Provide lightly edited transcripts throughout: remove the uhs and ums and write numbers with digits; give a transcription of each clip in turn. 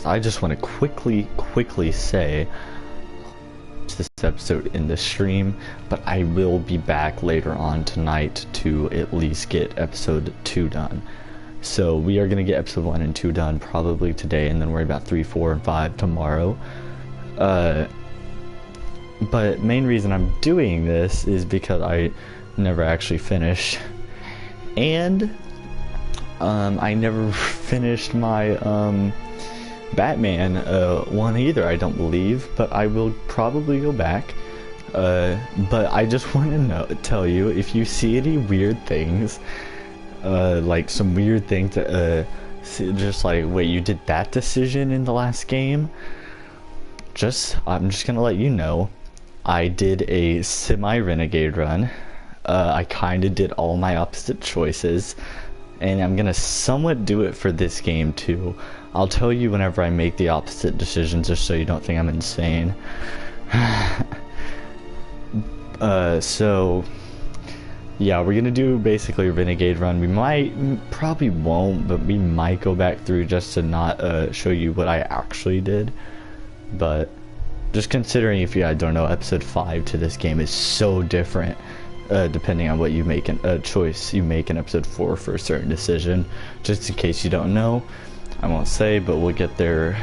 I just want to quickly say this episode in the stream, but I will be back later on tonight to at least get episode 2 done. So we are going to get episode 1 and 2 done probably today, and then worry about 3, 4, and 5 tomorrow. But main reason I'm doing this is because I never actually finished, and I never finished my Batman one either, I don't believe, but I will probably go back. But I just want to tell you, if you see any weird things, like some weird things, just like, wait, you did that decision in the last game? I'm just gonna let you know, I did a semi-renegade run. I kinda did all my opposite choices, and I'm gonna somewhat do it for this game too. I'll tell you whenever I make the opposite decisions, just so you don't think I'm insane. So yeah, we're gonna do basically a renegade run. We probably won't, but we might go back through just to not show you what I actually did. But just considering, if you guys don't know, episode 5 to this game is so different, depending on what you make a choice you make in episode 4 for a certain decision. Just in case you don't know, I won't say, but we'll get there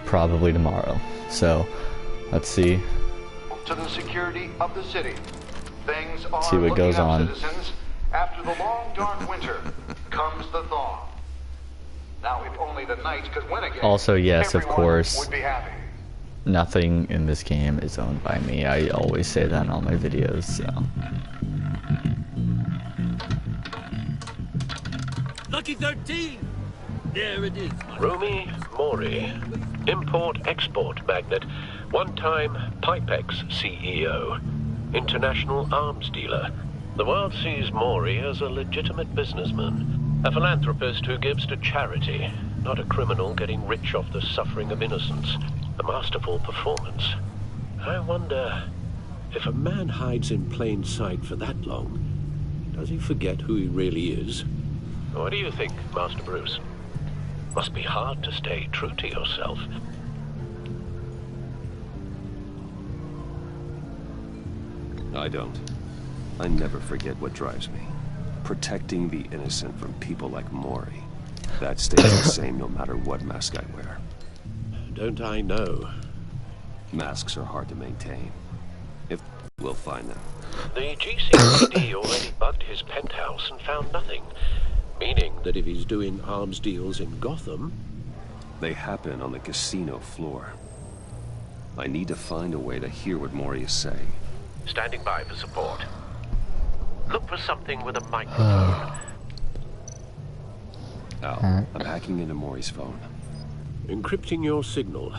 probably tomorrow. So let's see. To the security of the city. Things are see what goes on. Citizens. After the long dark winter comes the thaw. Now if only the night could win again. Also, yes, of course, would be happy. Nothing in this game is owned by me. I always say that in all my videos, so. Lucky 13! There it is. Rumi Mori, import-export magnate, one-time Pipex CEO, international arms dealer. The world sees Mori as a legitimate businessman, a philanthropist who gives to charity, not a criminal getting rich off the suffering of innocence. A masterful performance. I wonder, if a man hides in plain sight for that long, does he forget who he really is? What do you think, Master Bruce? Must be hard to stay true to yourself. I don't. I never forget what drives me. Protecting the innocent from people like Mori. That stays the same no matter what mask I wear. Don't I know? Masks are hard to maintain. If we'll find them. The GCPD already bugged his penthouse and found nothing. Meaning that if he's doing arms deals in Gotham... They happen on the casino floor. I need to find a way to hear what Mori is saying. Standing by for support. Look for something with a microphone. Al, I'm hacking into Mori's phone. Encrypting your signal.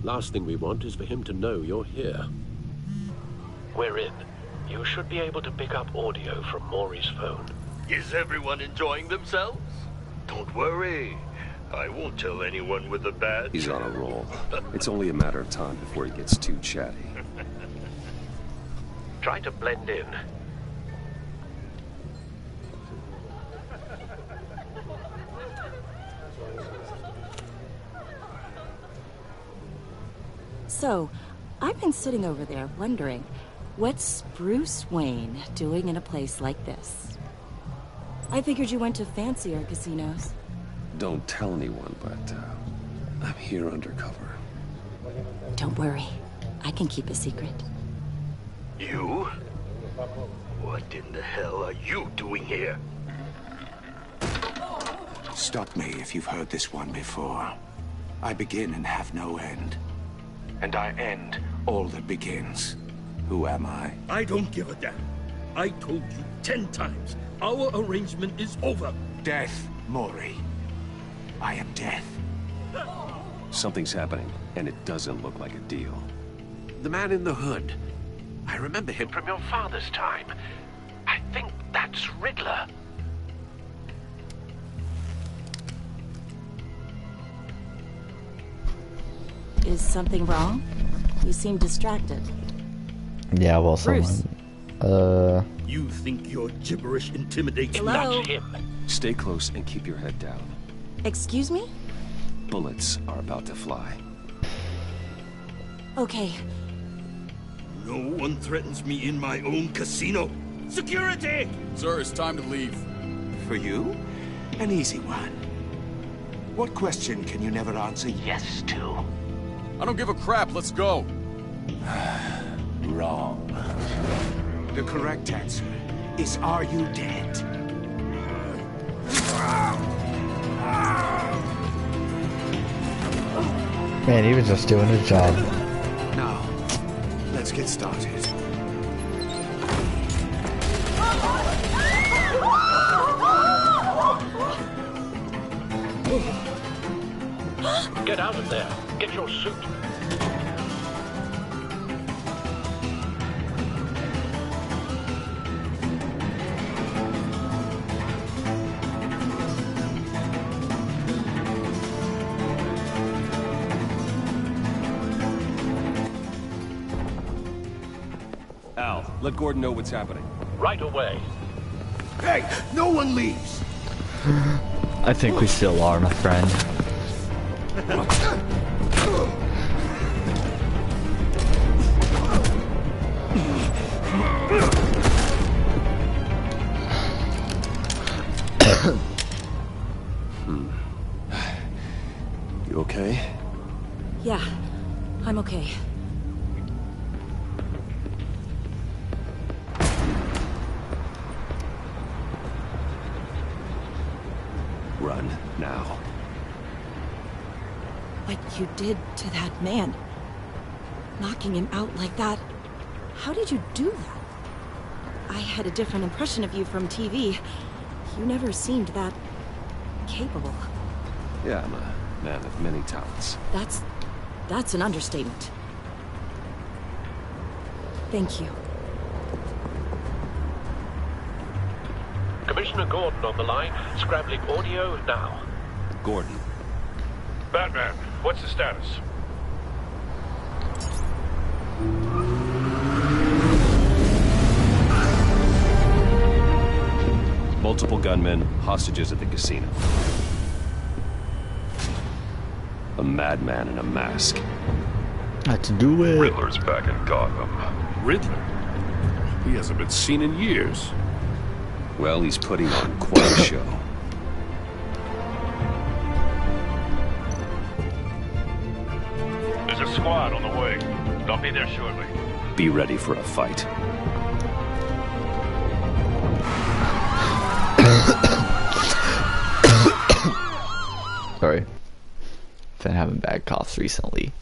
Last thing we want is for him to know you're here. We're in. You should be able to pick up audio from Mori's phone. Is everyone enjoying themselves? Don't worry. I won't tell anyone with a badge. He's on a roll. It's only a matter of time before he gets too chatty. Try to blend in. So, I've been sitting over there wondering, what's Bruce Wayne doing in a place like this? I figured you went to fancier casinos. Don't tell anyone, but I'm here undercover. Don't worry. I can keep a secret. You? What in the hell are you doing here? Stop me if you've heard this one before. I begin and have no end. And I end all that begins. Who am I? I don't give a damn. I told you 10 times. Our arrangement is over. Death, Mori. I am death. Something's happening, and it doesn't look like a deal. The man in the hood. I remember him from your father's time. I think that's Riddler. Is something wrong? You seem distracted. Yeah, well, Bruce. someone. You think your gibberish intimidates me? Hello? That's him. Stay close and keep your head down. Excuse me? bullets are about to fly. Okay. No one threatens me in my own casino. Security! Sir, it's time to leave. For you? An easy one. What question can you never answer yes to? I don't give a crap, let's go. Wrong. The correct answer is, are you dead? Man, he was just doing his job. Now, let's get started. Get out of there. Get your suit. Al, let Gordon know what's happening. Right away. Hey, no one leaves! I think we still are, my friend. You okay? Yeah, I'm okay. Run, now. What you did to that man, knocking him out like that, how did you do that? I had a different impression of you from TV. You never seemed that capable. Yeah, I'm a man of many talents. That's an understatement. Thank you. Commissioner Gordon on the line. Scrambling audio now. Gordon. Batman, what's the status? Multiple gunmen, hostages at the casino. A madman in a mask. Had to do it. Riddler's back in Gotham. Riddler? He hasn't been seen in years. Well, he's putting on quite a show. There's a squad on the way. They'll be there shortly. Be ready for a fight. Sorry. Been having bad coughs recently.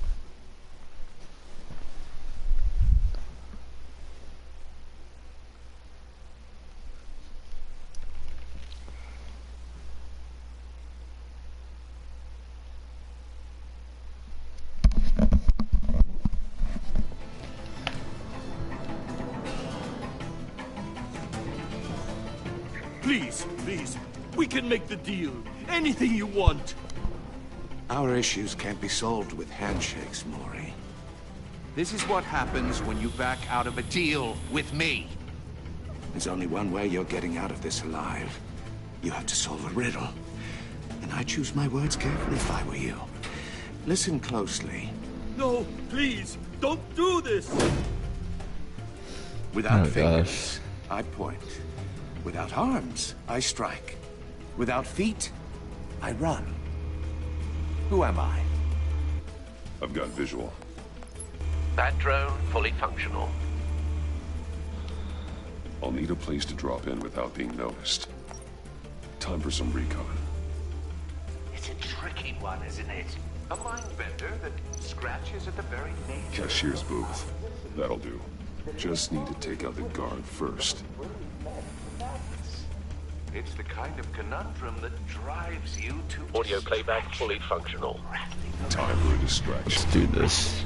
Please, please, we can make the deal. Anything you want. Our issues can't be solved with handshakes, Maury. This is what happens when you back out of a deal with me. There's only one way you're getting out of this alive. You have to solve a riddle. And I choose my words carefully if I were you. Listen closely. No, please, don't do this. Without Oh, fingers, I point. Without arms, I strike. Without feet, I run. Who am I? I've got visual. Bat drone fully functional. I'll need a place to drop in without being noticed. Time for some recon. It's a tricky one, isn't it? A mind bender that scratches at the very nature. Cashier's booth. That'll do. Just need to take out the guard first. It's the kind of conundrum that drives you to Audio playback fully functional. Time for a distraction. Let's do this.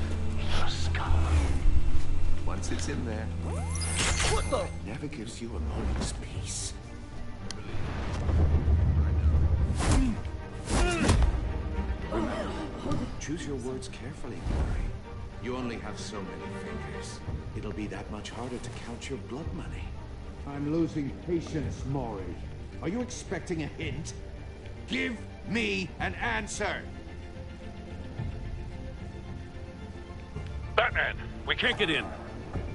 your skull. Once it's in there, What the? It never gives you a moment's peace. Choose your words carefully, Maury. You only have so many fingers. It'll be that much harder to count your blood money. I'm losing patience, Maury. Are you expecting a hint? give me an answer. Batman, we can't get in.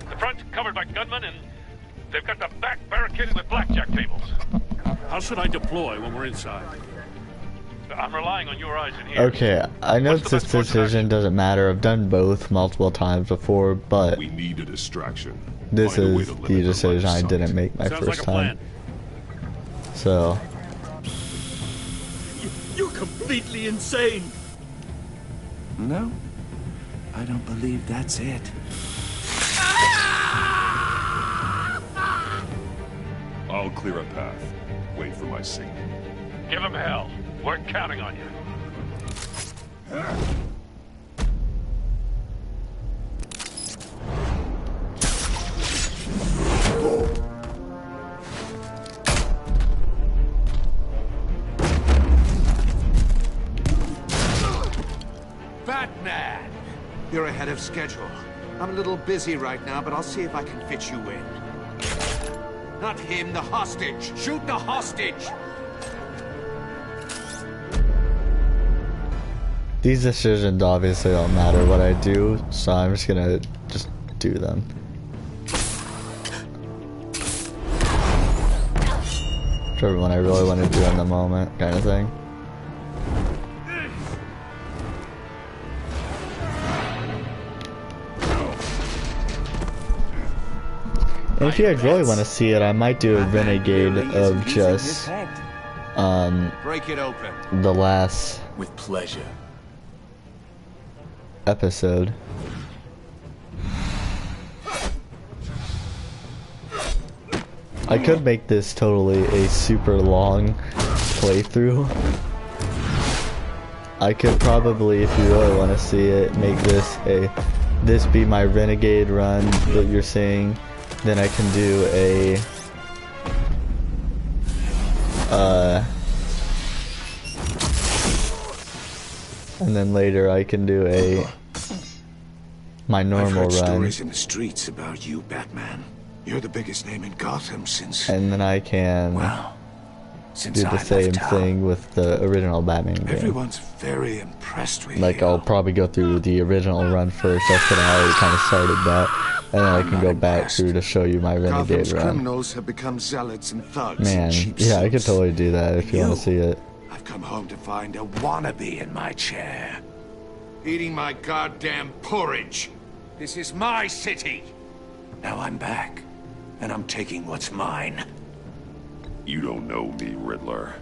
The front's covered by gunmen, and they've got the back barricaded with blackjack tables. How should I deploy when we're inside? I'm relying on your eyes in here. Okay, I know this decision doesn't matter. I've done both multiple times before, but we need a distraction. This is the decision I didn't make my first time. So. You're completely insane. No, I don't believe that's it. I'll clear a path. Wait for my signal. Give him hell. We're counting on you. Batman! You're ahead of schedule. I'm a little busy right now, but I'll see if I can fit you in. Not him, the hostage! Shoot the hostage! These decisions obviously don't matter what I do, so I'm just gonna do them. Whichever one I really want to do in the moment, kind of thing. And if you guys really want to see it, I might do a renegade of just break it open. The last with pleasure episode. I could make this totally a super long playthrough. I could probably, if you really want to see it, make this be my renegade run that you're seeing. Then I can do a and then later I can do my normal I've heard run. Stories in the streets about you, Batman. You're the biggest name in Gotham since. And then I can do the same thing with the original Batman game. Everyone's very impressed with Like you. I'll probably go through the original run first. That's when I already kind of started that, and then I can go back through to show you my renegade Gotham's run. criminals have become zealots and thugs. Man, and cheap yeah, I could suits. totally do that if you want to see it. I've come home to find a wannabe in my chair, eating my goddamn porridge. This is my city. Now I'm back, and I'm taking what's mine. You don't know me, Riddler.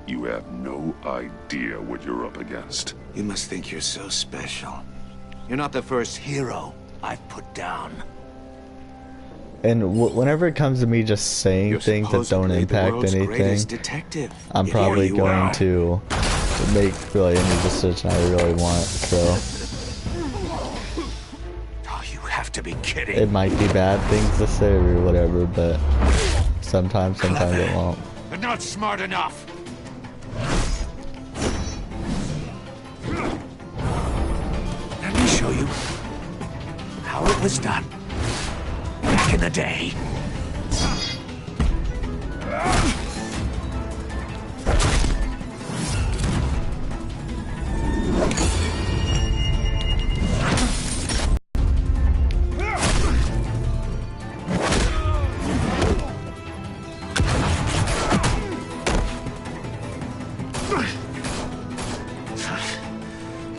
You have no idea what you're up against. You must think you're so special. You're not the first hero I've put down. And whenever it comes to me just saying things that don't impact anything, I'm probably going to make really any decision I really want, so. Oh, you have to be kidding. It might be bad things to say or whatever, but sometimes it won't. But not smart enough. Let me show you how it was done back in the day.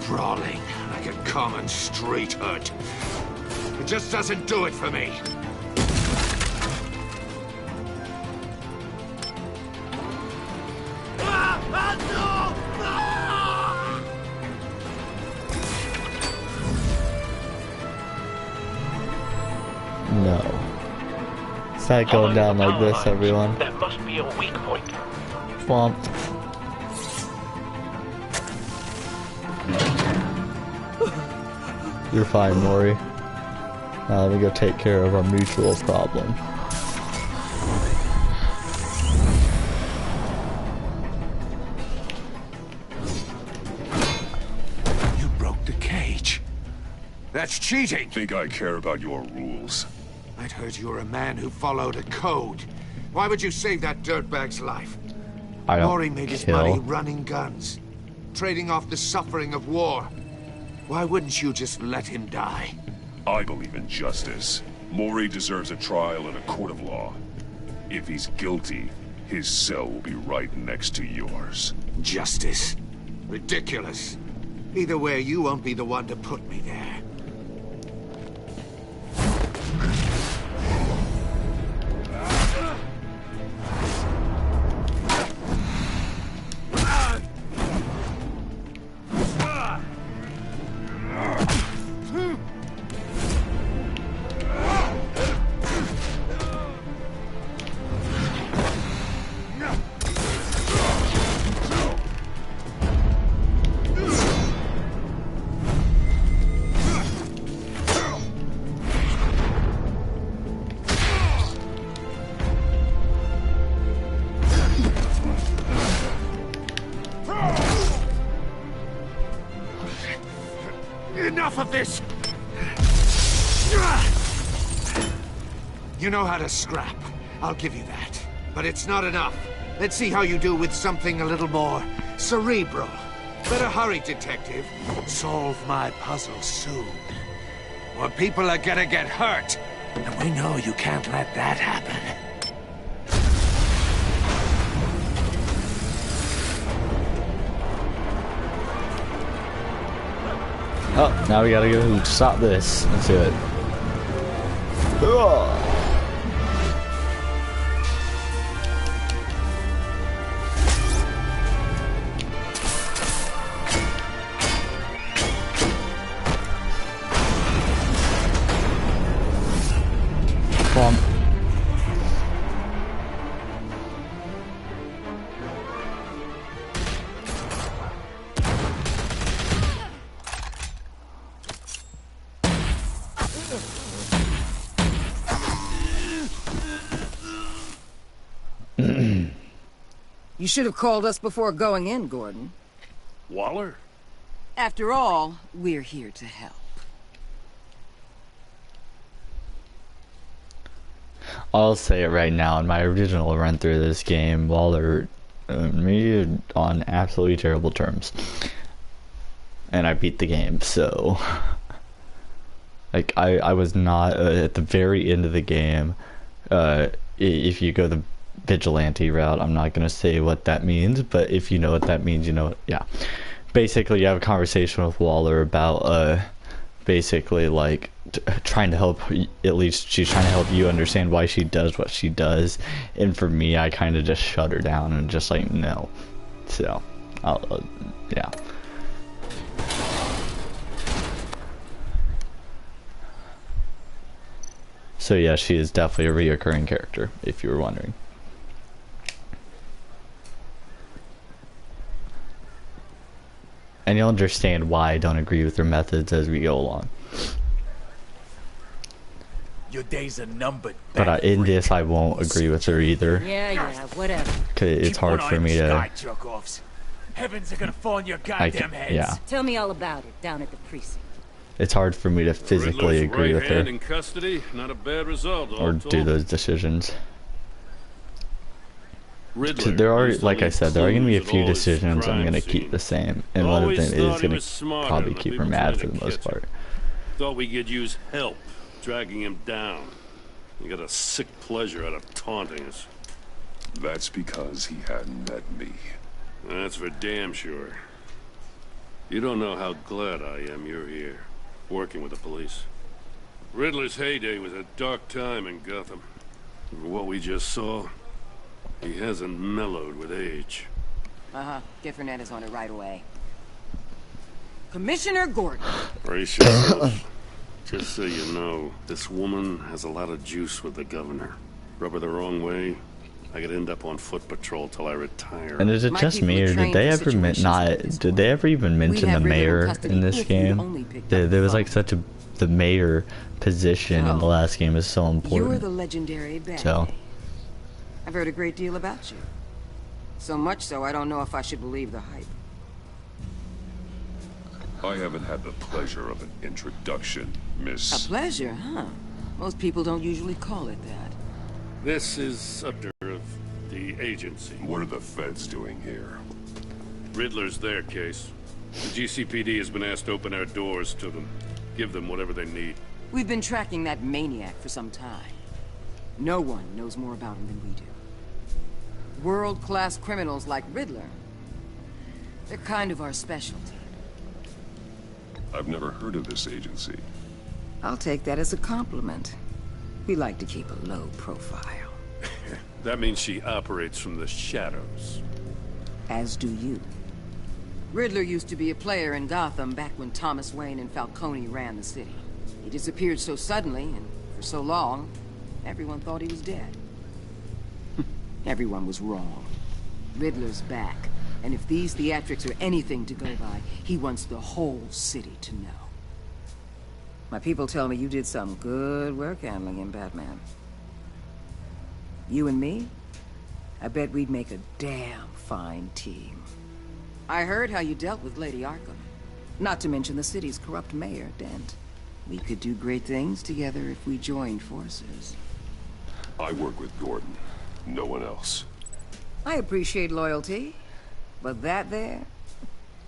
Brawling like a common street hood. It just doesn't do it for me. No. It's not going down like this, everyone. That must be a weak point. Swamped. You're fine, Maury. Now let me go take care of our mutual problem. You broke the cage. That's cheating. Think I care about your rules? I'd heard you were a man who followed a code. Why would you save that dirtbag's life? I don't Maury made his money running guns, trading off the suffering of war. Why wouldn't you just let him die? I believe in justice. Maury deserves a trial in a court of law. If he's guilty, his cell will be right next to yours. Justice? Ridiculous. Either way, you won't be the one to put me there. Enough of this! You know how to scrap. I'll give you that. But it's not enough. Let's see how you do with something a little more cerebral. Better hurry, detective. Solve my puzzle soon. Or people are gonna get hurt. And we know you can't let that happen. Oh, now we gotta go stop this. Let's do it. Ugh. Come on. You should have called us before going in, Gordon. Waller? After all, we're here to help. I'll say it right now. In my original run through this game, Waller me on absolutely terrible terms, and I beat the game. So, like, I was not at the very end of the game. If you go the vigilante route, I'm not gonna say what that means, but if you know what that means, you know. Yeah, basically, you have a conversation with Waller about basically like trying to help. At least she's trying to help you understand why she does what she does, and for me, I kind of just shut her down and just like no. So, yeah. So yeah, she is definitely a reoccurring character, if you were wondering. And you'll understand why I don't agree with her methods as we go along. Your days are numbered. But in this, I won't agree with her either. Yeah, whatever. Cause it's hard for me to. Heavens are gonna fall on your goddamn heads. Yeah. Tell me all about it down at the precinct. It's hard for me to physically agree with her in custody, not a bad result, or do those decisions. Riddler, there are, like I said, there are going to be a few decisions I'm going to keep the same, and one of them is going to probably keep her mad for the most part. Thought we could use help dragging him down. You got a sick pleasure out of taunting us. That's because he hadn't met me. That's for damn sure. You don't know how glad I am you're here, working with the police. Riddler's heyday was a dark time in Gotham. What we just saw, he hasn't mellowed with age. Get Fernandez on it right away. Commissioner Gordon. Brace yourself. Just so you know, this woman has a lot of juice with the governor. Rub her the wrong way, I could end up on foot patrol till I retire. And is it just me, or did they ever did they ever even mention the mayor in this game? There was like such a the mayor position in the last game is so important. You're the legendary Batman. So I've heard a great deal about you. So much so, I don't know if I should believe the hype. I haven't had the pleasure of an introduction, Miss... A pleasure, huh? Most people don't usually call it that. This is up to of the agency. What are the feds doing here? Riddler's their case. The GCPD has been asked to open our doors to them. Give them whatever they need. We've been tracking that maniac for some time. No one knows more about him than we do. World-class criminals like Riddler. They're kind of our specialty. I've never heard of this agency. I'll take that as a compliment. We like to keep a low profile. That means she operates from the shadows. As do you. Riddler used to be a player in Gotham back when Thomas Wayne and Falcone ran the city. He disappeared so suddenly and for so long, everyone thought he was dead. Everyone was wrong. Riddler's back, and if these theatrics are anything to go by, he wants the whole city to know. My people tell me you did some good work handling him, Batman. You and me? I bet we'd make a damn fine team. I heard how you dealt with Lady Arkham. Not to mention the city's corrupt mayor, Dent. We could do great things together if we joined forces. I work with Gordon. No one else. I appreciate loyalty, but that there...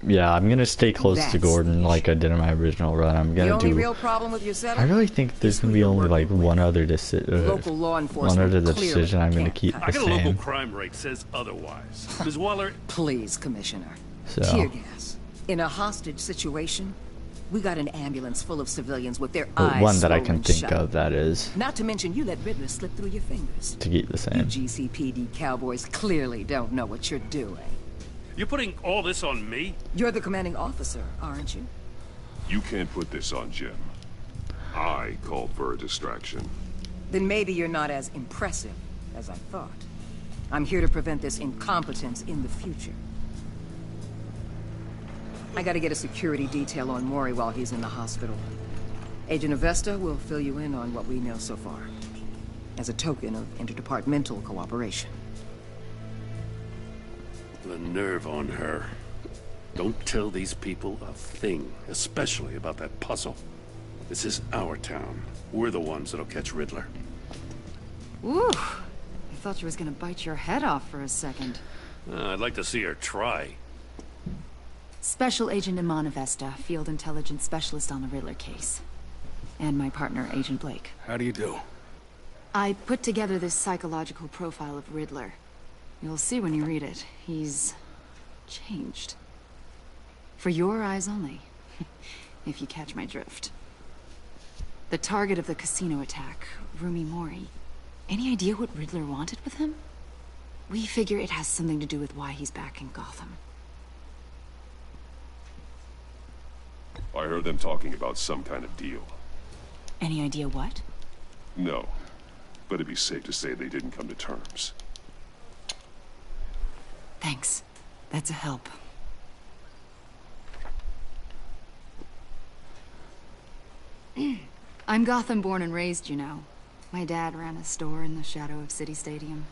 Yeah, I'm gonna stay close to Gordon like I did in my original run. I'm gonna the only real problem with your setup? I really think there's gonna be only like one other local law enforcement decision I'm gonna keep the I got same. a local crime rate says otherwise. Ms. Waller... Please, Commissioner. So. Tear gas. In a hostage situation, we got an ambulance full of civilians with their eyes one that I can think shut. of, that is. Not to mention you let Riddler slip through your fingers. To keep the same. You GCPD cowboys clearly don't know what you're doing. You're putting all this on me? You're the commanding officer, aren't you? You can't put this on Jim. I called for a distraction. Then maybe you're not as impressive as I thought. I'm here to prevent this incompetence in the future. I gotta get a security detail on Mori while he's in the hospital. Agent Avesta will fill you in on what we know so far, as a token of interdepartmental cooperation. The nerve on her. Don't tell these people a thing, especially about that puzzle. This is our town. We're the ones that'll catch Riddler. Ooh, I thought you was gonna bite your head off for a second. I'd like to see her try. Special Agent Iman Avesta, Field Intelligence Specialist on the Riddler case. And my partner, Agent Blake. How do you do? I put together this psychological profile of Riddler. You'll see when you read it. He's... changed. For your eyes only. If you catch my drift. The target of the casino attack, Rumi Mori. Any idea what Riddler wanted with him? We figure it has something to do with why he's back in Gotham. I heard them talking about some kind of deal. Any idea what? No, but it'd be safe to say they didn't come to terms. Thanks. That's a help. I'm Gotham born and raised, you know. My dad ran a store in the shadow of City Stadium.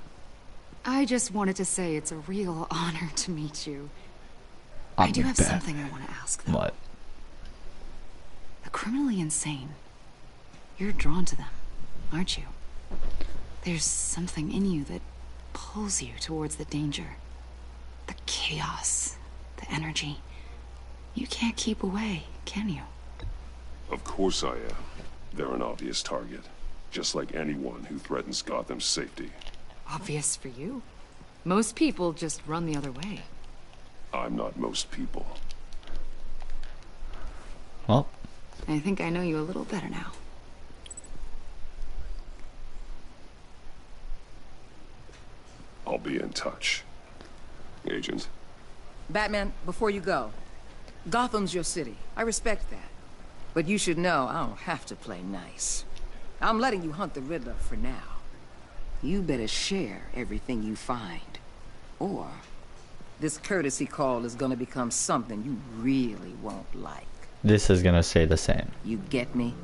I just wanted to say it's a real honor to meet you. I do have something I want to ask, though. What? The criminally insane. You're drawn to them, aren't you? There's something in you that pulls you towards the danger. The chaos, the energy. You can't keep away, can you? Of course I am. They're an obvious target. Just like anyone who threatens Gotham's safety. Obvious for you. Most people just run the other way. I'm not most people. Well. I think I know you a little better now. I'll be in touch. Agent. Batman, before you go, Gotham's your city. I respect that. But you should know I don't have to play nice. I'm letting you hunt the Riddler for now. You better share everything you find. Or this courtesy call is gonna become something you really won't like. This is gonna say the same. You get me?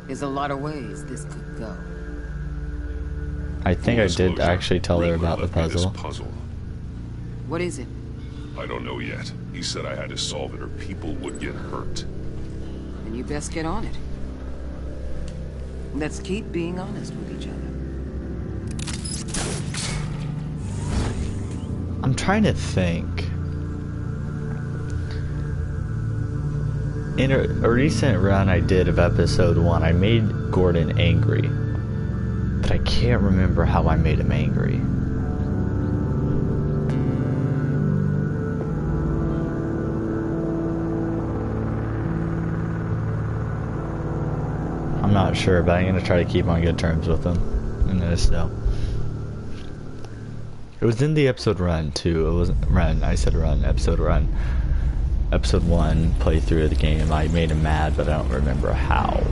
There's a lot of ways this could go. I think I did actually tell her about the puzzle. What is it? I don't know yet. He said I had to solve it or people would get hurt. Then you best get on it. Let's keep being honest with each other. I'm trying to think. in a recent run I did of episode 1, I made Gordon angry. But I can't remember how I made him angry. I'm not sure, but I'm going to try to keep on good terms with him in this, so. It was in the episode run, too. It wasn't run. I said run. Episode run. Episode 1 playthrough of the game. I made him mad, but I don't remember how.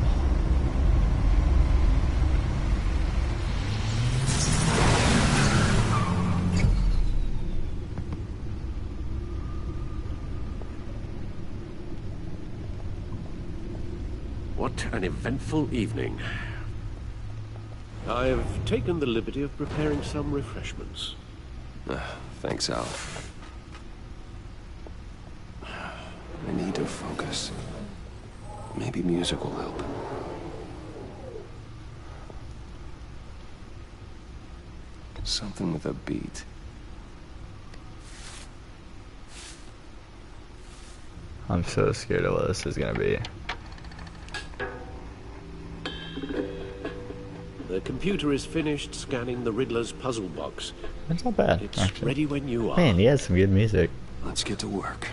What an eventful evening. I've taken the liberty of preparing some refreshments. Thanks, Al. I need to focus. Maybe music will help. Something with a beat. I'm so scared of what this is gonna be. The computer is finished scanning the Riddler's puzzle box. That's not bad. It's actually ready when you are. Man, he has some good music. Let's get to work.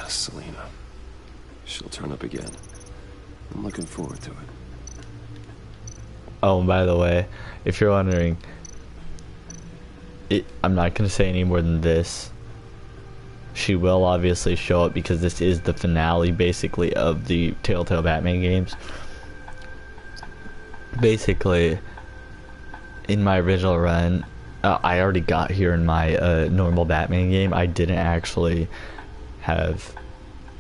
Selena. She'll turn up again. I'm looking forward to it. Oh, and by the way, if you're wondering, I'm not going to say any more than this. She will obviously show up because this is the finale, basically, of the Telltale Batman games. Basically, in my original run, I already got here in my normal Batman game. I didn't actually have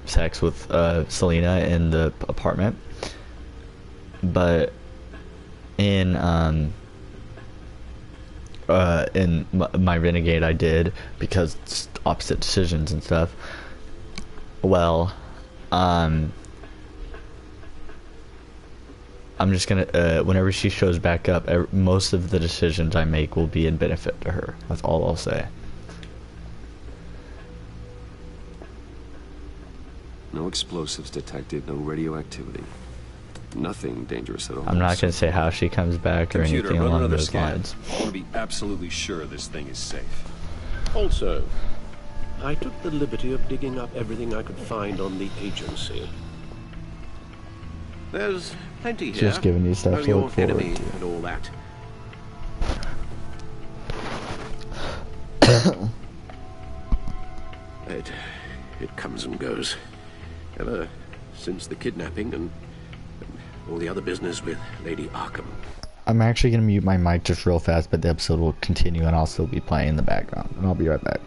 sex with Selena in the apartment, but in my Renegade I did, because it's opposite decisions and stuff. Well, I'm just gonna whenever she shows back up, most of the decisions I make will be in benefit to her. That's all I'll say. No explosives detected, no radioactivity. Nothing dangerous at all. I'm not going to say how she comes back or Computer, anything run along another those scan. lines. I want to be absolutely sure this thing is safe. Also, I took the liberty of digging up everything I could find on the agency. There's plenty here. Just giving you stuff Know to your look forward enemy to. and all that. It comes and goes. Ever since the kidnapping and all the other business with Lady Arkham. I'm actually going to mute my mic just real fast, but the episode will continue and I'll still be playing in the background. And I'll be right back.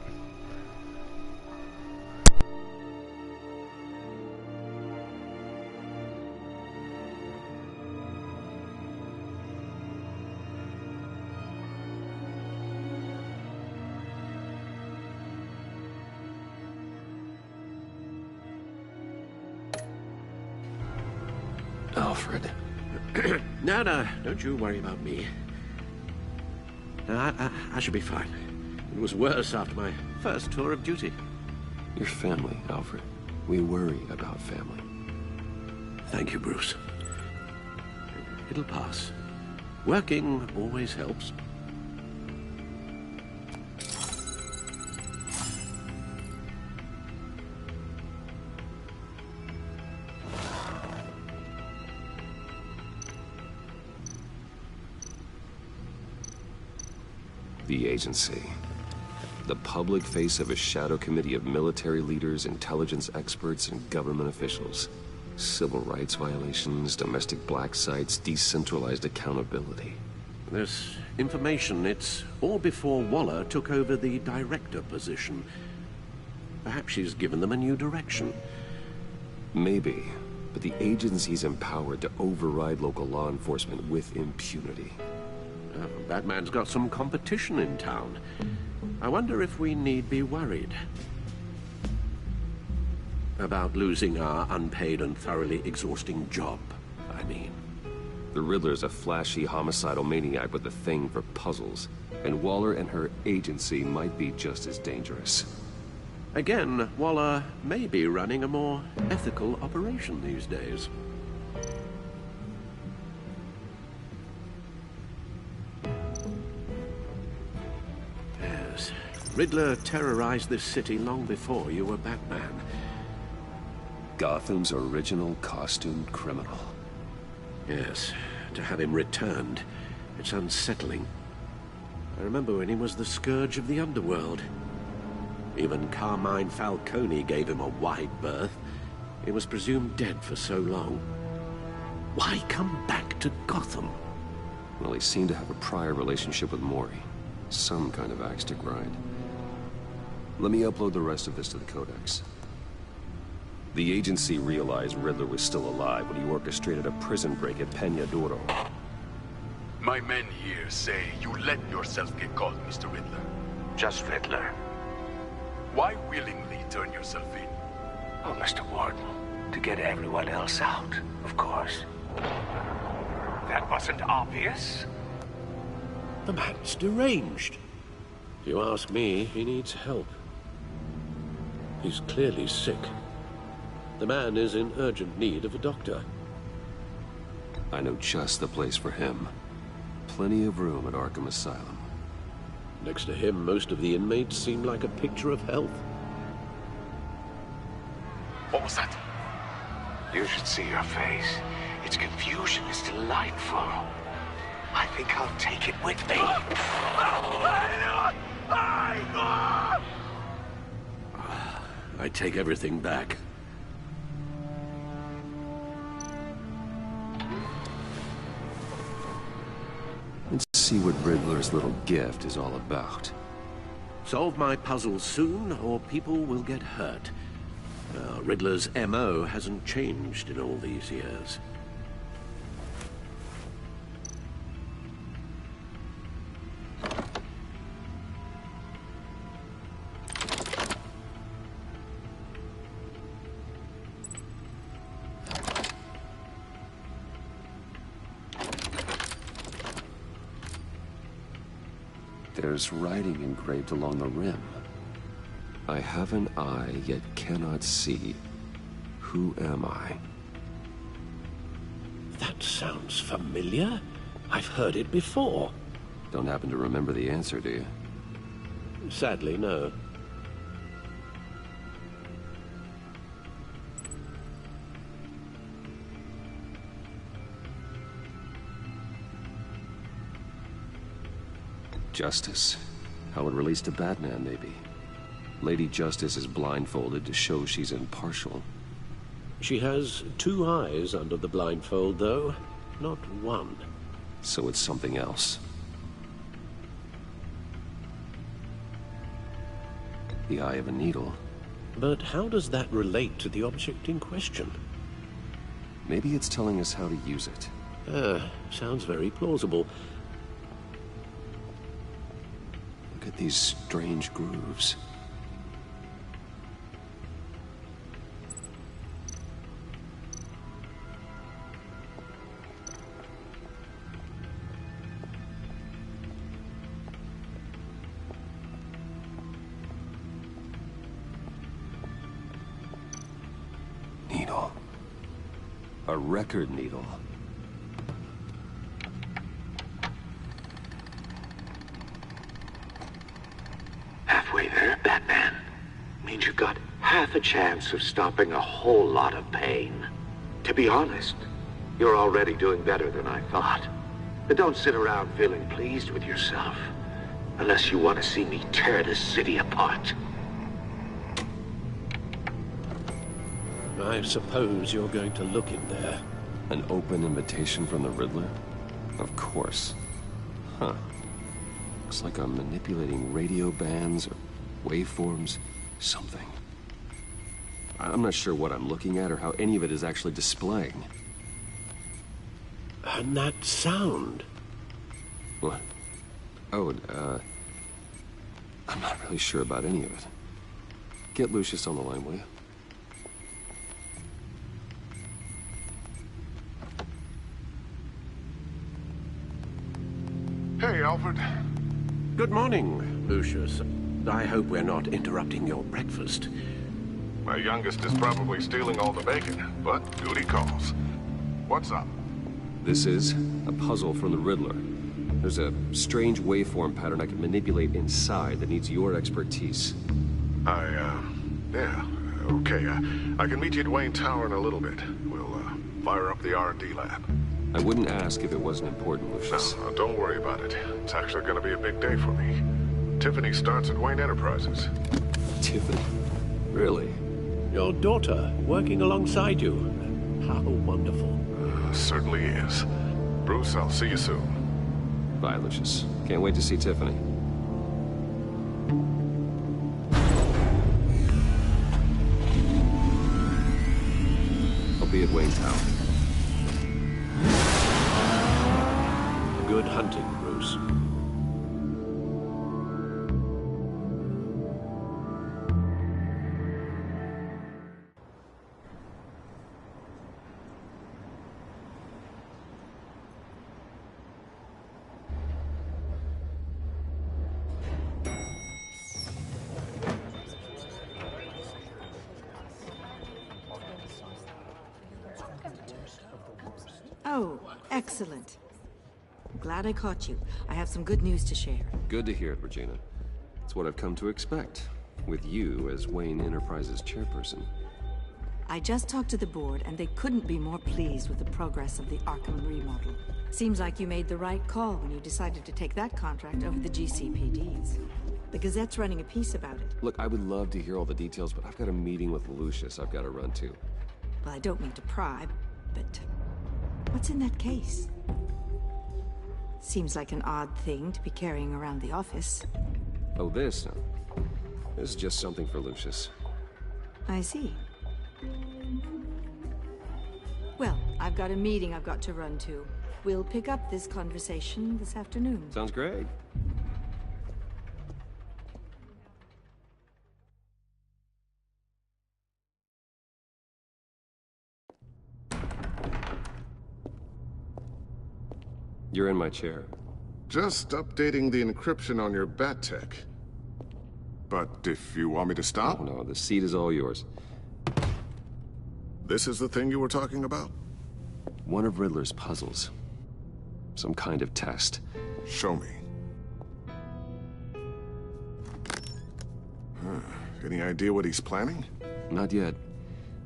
Alfred. No, don't you worry about me. I should be fine. It was worse after my first tour of duty. Your family, Alfred. We worry about family. Thank you, Bruce. It'll pass. Working always helps. The agency. The public face of a shadow committee of military leaders, intelligence experts, and government officials. Civil rights violations, domestic black sites, decentralized accountability. This information, it's all before Waller took over the director position. Perhaps she's given them a new direction. Maybe, but the agency's empowered to override local law enforcement with impunity. Batman's got some competition in town. I wonder if we need be worried about losing our unpaid and thoroughly exhausting job, I mean. The Riddler's a flashy, homicidal maniac with a thing for puzzles. And Waller and her agency might be just as dangerous. Again, Waller may be running a more ethical operation these days. Yes, Riddler terrorized this city long before you were Batman. Gotham's original costumed criminal. Yes, to have him returned, it's unsettling. I remember when he was the scourge of the underworld. Even Carmine Falcone gave him a wide berth. He was presumed dead for so long. Why come back to Gotham? Well, he seemed to have a prior relationship with Mori. Some kind of axe to grind. Let me upload the rest of this to the Codex. The agency realized Riddler was still alive when he orchestrated a prison break at Peña Duro. My men here say you let yourself get caught, Mr. Riddler. Just Riddler. Why willingly turn yourself in? Oh, Mr. Warden, to get everyone else out, of course. That wasn't obvious. The man's deranged. If you ask me, he needs help. He's clearly sick. The man is in urgent need of a doctor. I know just the place for him. Plenty of room at Arkham Asylum. Next to him, most of the inmates seem like a picture of health. What was that? You should see your face. Its confusion is delightful. I think I'll take it with me. I take everything back. Let's see what Riddler's little gift is all about. Solve my puzzle soon, or people will get hurt. Riddler's MO hasn't changed in all these years. There's writing engraved along the rim. I have an eye, yet cannot see. Who am I? That sounds familiar. I've heard it before. Don't happen to remember the answer, do you? Sadly, no. Justice. How it relates to Batman, maybe. Lady Justice is blindfolded to show she's impartial. She has two eyes under the blindfold, though, not one. So it's something else. The eye of a needle. But how does that relate to the object in question? Maybe it's telling us how to use it. Sounds very plausible. Look at these strange grooves. Needle. A record needle. Halfway there, Batman. Means you've got half a chance of stopping a whole lot of pain. To be honest, you're already doing better than I thought. But don't sit around feeling pleased with yourself. Unless you want to see me tear this city apart. I suppose you're going to look in there. An open invitation from the Riddler? Of course. Huh. Looks like I'm manipulating radio bands or waveforms, something. I'm not sure what I'm looking at or how any of it is actually displaying. And that sound? What? Oh, I'm not really sure about any of it. Get Lucius on the line, will you? Hey, Alfred. Good morning, Lucius. I hope we're not interrupting your breakfast. My youngest is probably stealing all the bacon, but duty calls. What's up? This is a puzzle from the Riddler. There's a strange waveform pattern I can manipulate inside that needs your expertise. Yeah, okay. I can meet you at Wayne Tower in a little bit. We'll, fire up the R&D lab. I wouldn't ask if it wasn't important, Lucius. No, don't worry about it. It's actually gonna be a big day for me. Tiffany starts at Wayne Enterprises. Tiffany? Really? Your daughter, working alongside you. How wonderful. Certainly is. Bruce, I'll see you soon. Bye, Lucius. Can't wait to see Tiffany. I'll be at Wayne Tower. Good hunting, Bruce. Oh, excellent. Glad I caught you. I have some good news to share. Good to hear it, Regina. It's what I've come to expect, with you as Wayne Enterprises chairperson. I just talked to the board, and they couldn't be more pleased with the progress of the Arkham remodel. Seems like you made the right call when you decided to take that contract over the GCPD's. The Gazette's running a piece about it. Look, I would love to hear all the details, but I've got a meeting with Lucius I've got to run to. Well, I don't mean to pry, but what's in that case? Seems like an odd thing to be carrying around the office. Oh, this? No. This is just something for Lucius. I see. Well, I've got a meeting I've got to run to. We'll pick up this conversation this afternoon. Sounds great. You're in my chair. Just updating the encryption on your bat tech. But if you want me to stop? Oh, no, the seat is all yours. This is the thing you were talking about? One of Riddler's puzzles. Some kind of test. Show me. Any idea what he's planning? Not yet.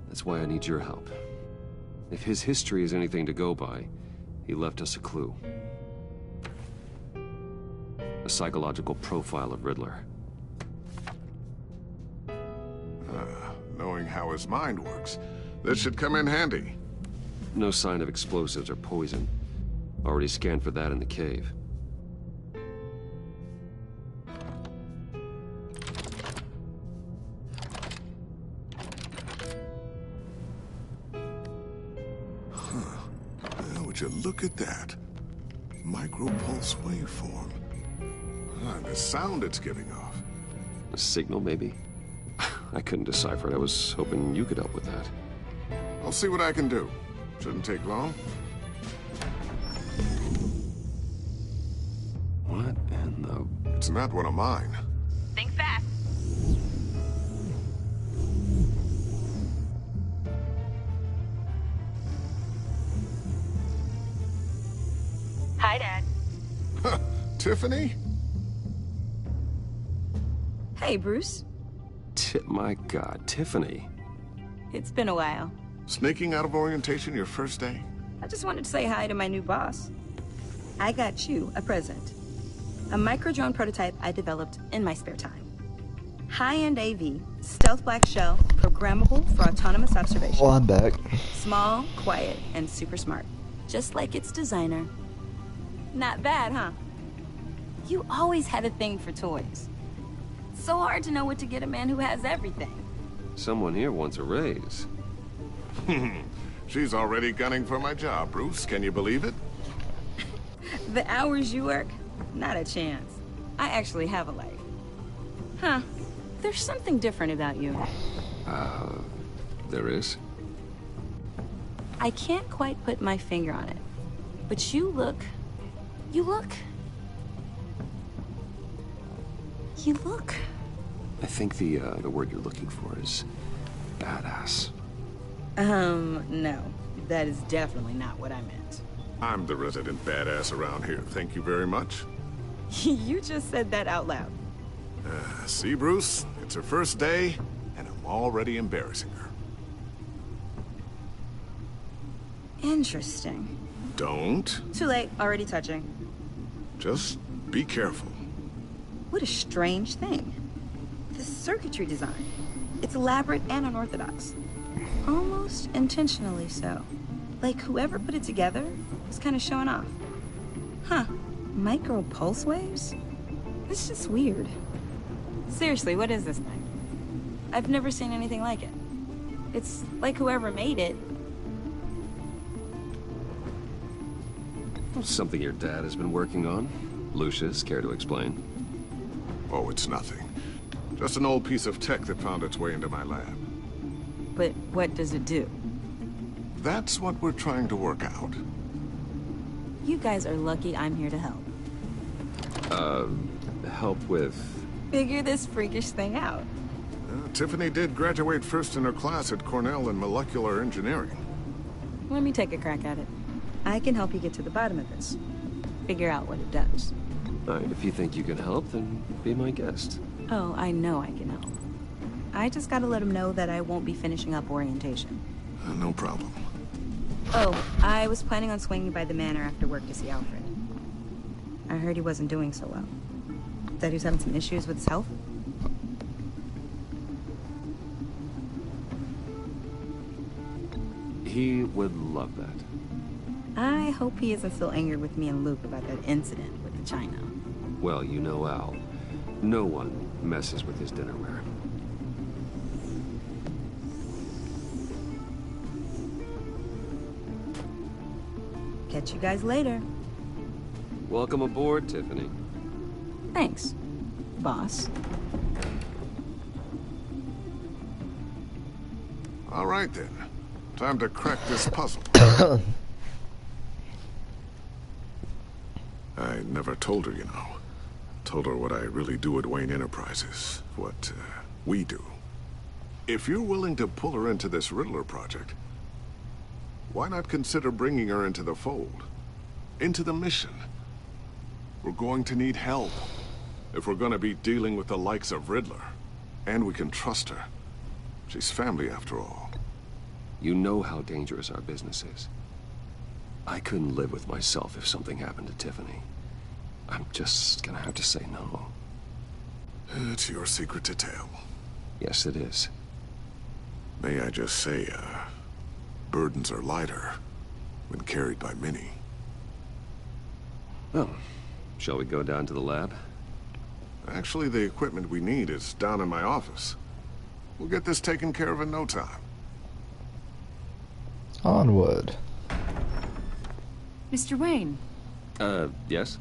That's why I need your help. If his history is anything to go by, he left us a clue. A psychological profile of Riddler. Knowing how his mind works, this should come in handy. No sign of explosives or poison. Already scanned for that in the cave. Would you look at that? Micropulse waveform. And the sound it's giving off. A signal, maybe? I couldn't decipher it. I was hoping you could help with that. I'll see what I can do. Shouldn't take long. What in the... It's not one of mine. Think fast. Hi, Dad. Tiffany? Hey, Bruce. My God, Tiffany. It's been a while. Sneaking out of orientation your first day? I just wanted to say hi to my new boss. I got you a present. A micro-drone prototype I developed in my spare time. High-end AV, stealth black shell, programmable for autonomous observation. Oh, I'm back. Small, quiet, and super smart. Just like its designer. Not bad, huh? You always had a thing for toys. So hard to know what to get a man who has everything. Someone here wants a raise. She's already gunning for my job, Bruce. Can you believe it? The hours you work? Not a chance. I actually have a life. Huh. There's something different about you. There is? I can't quite put my finger on it. But you look You look... I think the word you're looking for is badass. No. That is definitely not what I meant. I'm the resident badass around here. Thank you very much. You just said that out loud. See, Bruce? It's her first day, and I'm already embarrassing her. Interesting. Don't. Too late. Already touching. Just be careful. What a strange thing. The circuitry design. It's elaborate and unorthodox. Almost intentionally so. Like whoever put it together was kind of showing off. Huh. Micro pulse waves? It's just weird. Seriously, what is this thing? I've never seen anything like it. It's like whoever made it. Something your dad has been working on? Lucius, care to explain? Oh, it's nothing. Just an old piece of tech that found its way into my lab. But what does it do? That's what we're trying to work out. You guys are lucky I'm here to help. Help with... Figure this freakish thing out. Tiffany did graduate first in her class at Cornell in molecular engineering. Let me take a crack at it. I can help you get to the bottom of this. Figure out what it does. All right, if you think you can help, then be my guest. Oh, I know I can help. I just gotta let him know that I won't be finishing up orientation. No problem. Oh, I was planning on swinging by the manor after work to see Alfred. I heard he wasn't doing so well. That he was having some issues with his health. He would love that. I hope he isn't still angered with me and Luke about that incident with the china. Well, you know Al. No one messes with his dinnerware. Catch you guys later. Welcome aboard, Tiffany. Thanks, boss. All right, then. Time to crack this puzzle. I never told her, you know. Told her what I really do at Wayne Enterprises. What, we do. If you're willing to pull her into this Riddler project, why not consider bringing her into the fold? Into the mission? We're going to need help. If we're gonna be dealing with the likes of Riddler. And we can trust her. She's family, after all. You know how dangerous our business is. I couldn't live with myself if something happened to Tiffany. I'm just gonna have to say no. It's your secret to tell. Yes, it is. May I just say, burdens are lighter when carried by many. Oh, shall we go down to the lab? Actually, the equipment we need is down in my office. We'll get this taken care of in no time. Onward. Mr. Wayne. Yes?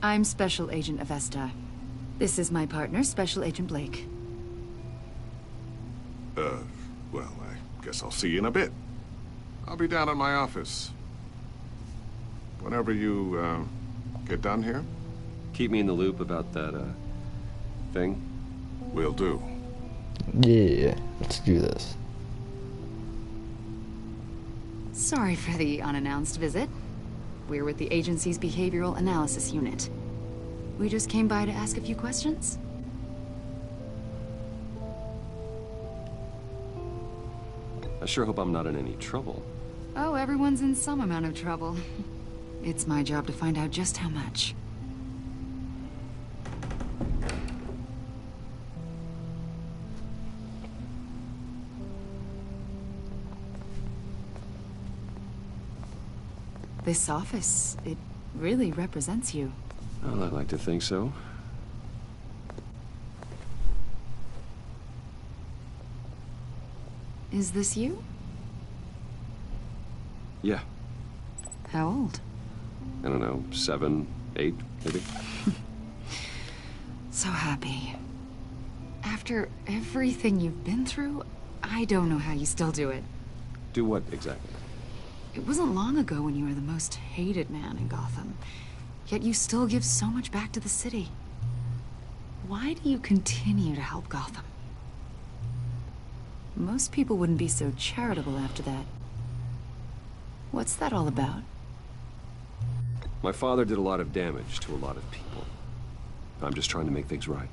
I'm Special Agent Avesta. This is my partner, Special Agent Blake. Well, I guess I'll see you in a bit. I'll be down in my office. Whenever you, get done here. Keep me in the loop about that, thing. Will do. Yeah, let's do this. Sorry for the unannounced visit. We're with the agency's behavioral analysis unit. We just came by to ask a few questions. I sure hope I'm not in any trouble. Oh, everyone's in some amount of trouble. It's my job to find out just how much. This office, it really represents you. Well, I'd like to think so. Is this you? Yeah. How old? I don't know, 7, 8, maybe? So happy. After everything you've been through, I don't know how you still do it. Do what, exactly? It wasn't long ago when you were the most hated man in Gotham. Yet you still give so much back to the city. why do you continue to help Gotham? Most people wouldn't be so charitable after that. What's that all about? My father did a lot of damage to a lot of people. I'm just trying to make things right.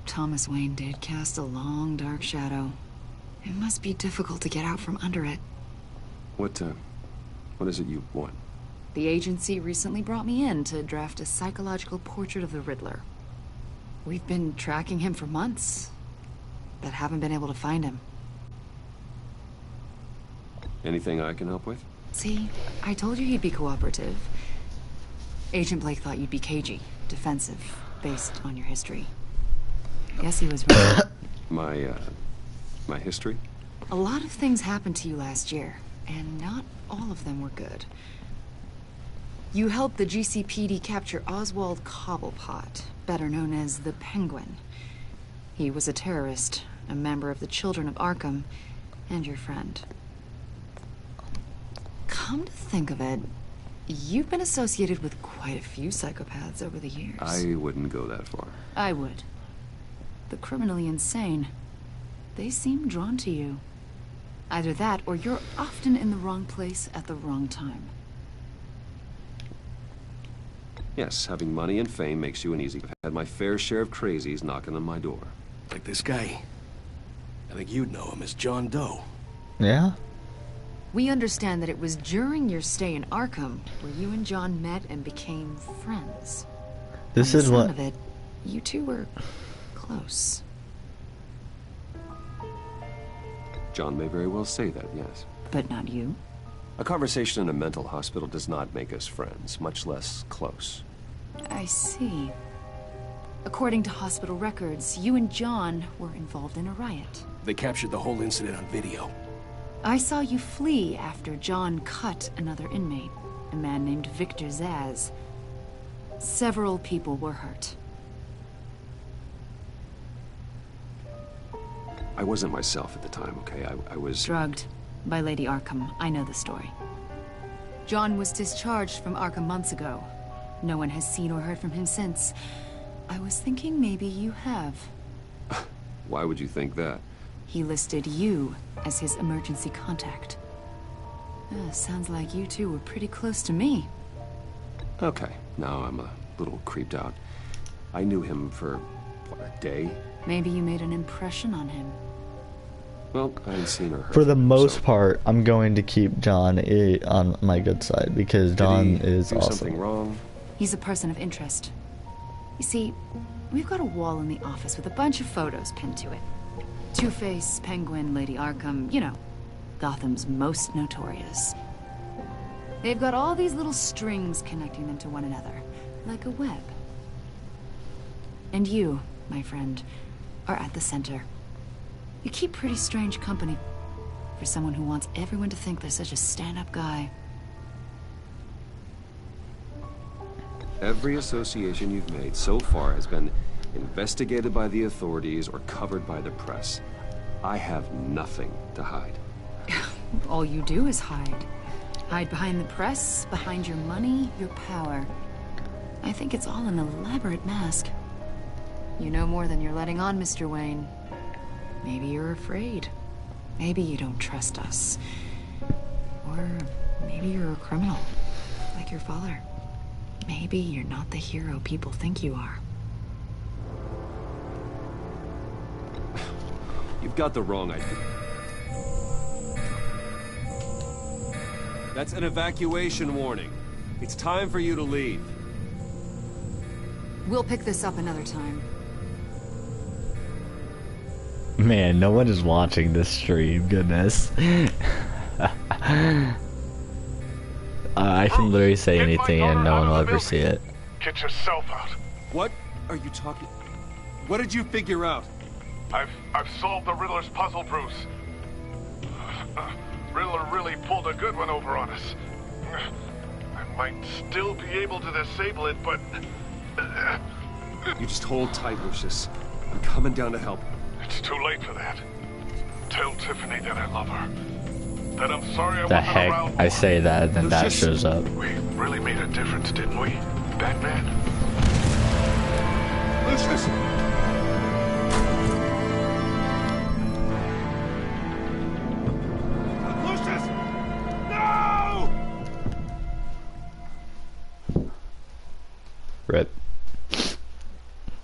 Thomas Wayne did cast a long, dark shadow. It must be difficult to get out from under it. What is it you want? The agency recently brought me in to draft a psychological portrait of the Riddler. We've been tracking him for months, but haven't been able to find him. Anything I can help with? See, I told you he'd be cooperative. Agent Blake thought you'd be cagey, defensive, based on your history. Guess he was right. My history? A lot of things happened to you last year, and not all of them were good. You helped the GCPD capture Oswald Cobblepot, better known as the Penguin. He was a terrorist, a member of the Children of Arkham, and your friend. Come to think of it, you've been associated with quite a few psychopaths over the years. I wouldn't go that far. I would. The criminally insane. They seem drawn to you. Either that, or you're often in the wrong place at the wrong time. Yes, having money and fame makes you an easy... I've had my fair share of crazies knocking on my door. Like this guy. I think you'd know him as John Doe. Yeah? We understand that it was during your stay in Arkham where you and John met and became friends. This is what... of it, you two were close. John may very well say that, yes. But not you? A conversation in a mental hospital does not make us friends, much less close. I see. According to hospital records, you and John were involved in a riot. They captured the whole incident on video. I saw you flee after John cut another inmate, a man named Victor Zaz. Several people were hurt. I wasn't myself at the time, okay? I was... drugged by Lady Arkham. I know the story. John was discharged from Arkham months ago. No one has seen or heard from him since. I was thinking maybe you have. Why would you think that? He listed you as his emergency contact. Sounds like you two were pretty close to me. Okay, now I'm a little creeped out. I knew him for, what, a day? Maybe you made an impression on him. Well, I ain't seen or heard For the from him, most so... part, I'm going to keep John on my good side because John is do awesome. Something wrong? He's a person of interest. You see, we've got a wall in the office with a bunch of photos pinned to it. Two-Face, Penguin, Lady Arkham, you know, Gotham's most notorious. They've got all these little strings connecting them to one another, like a web. And you, my friend, are at the center. You keep pretty strange company for someone who wants everyone to think they're such a stand-up guy. Every association you've made so far has been investigated by the authorities or covered by the press. I have nothing to hide. All you do is hide. Hide behind the press, behind your money, your power. I think it's all an elaborate mask. You know more than you're letting on, Mr. Wayne. Maybe you're afraid. Maybe you don't trust us. Or maybe you're a criminal, like your father. Maybe you're not the hero people think you are. You've got the wrong idea. That's an evacuation warning. It's time for you to leave. We'll pick this up another time. Man, no one is watching this stream, goodness. I can literally say anything and no one will ever see it. Get yourself out. What are you talking... What did you figure out? I've solved the Riddler's puzzle, Bruce. Riddler really pulled a good one over on us. I might still be able to disable it, but... You just hold tight, Lucius. I'm coming down to help. It's too late for that. Tell Tiffany that I love her. That I'm sorry I The wasn't heck? around. I say that, and then that shows up. We really made a difference, didn't we, Batman? Lucius! Rip.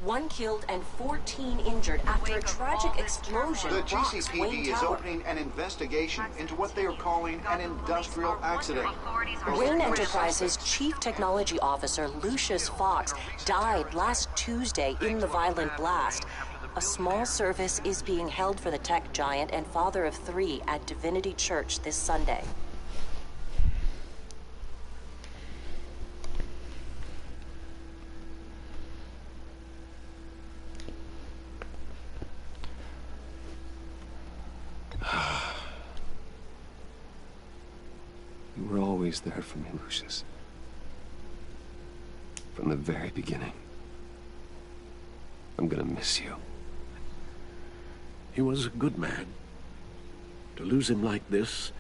1 killed and 14 injured after a tragic explosion. The rocks GCPD Wayne is Tower. opening an investigation into what they are calling an industrial accident. Wayne Enterprises Chief Technology Officer Lucius Fox died last Tuesday in the violent blast. A small service is being held for the tech giant and father of 3 at Divinity Church this Sunday. You were always there for me, Lucius. From the very beginning. I'm gonna miss you. He was a good man. To lose him like this,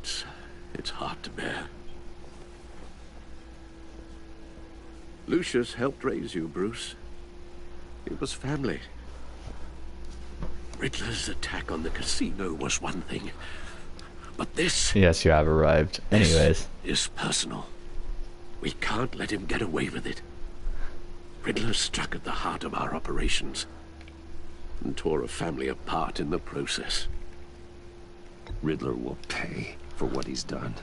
it's hard to bear. Lucius helped raise you, Bruce. It was family. Riddler's attack on the casino was one thing. But this... Yes, you have arrived. Anyways. This is personal. We can't let him get away with it. Riddler struck at the heart of our operations and tore a family apart in the process. Riddler will pay for what he's done.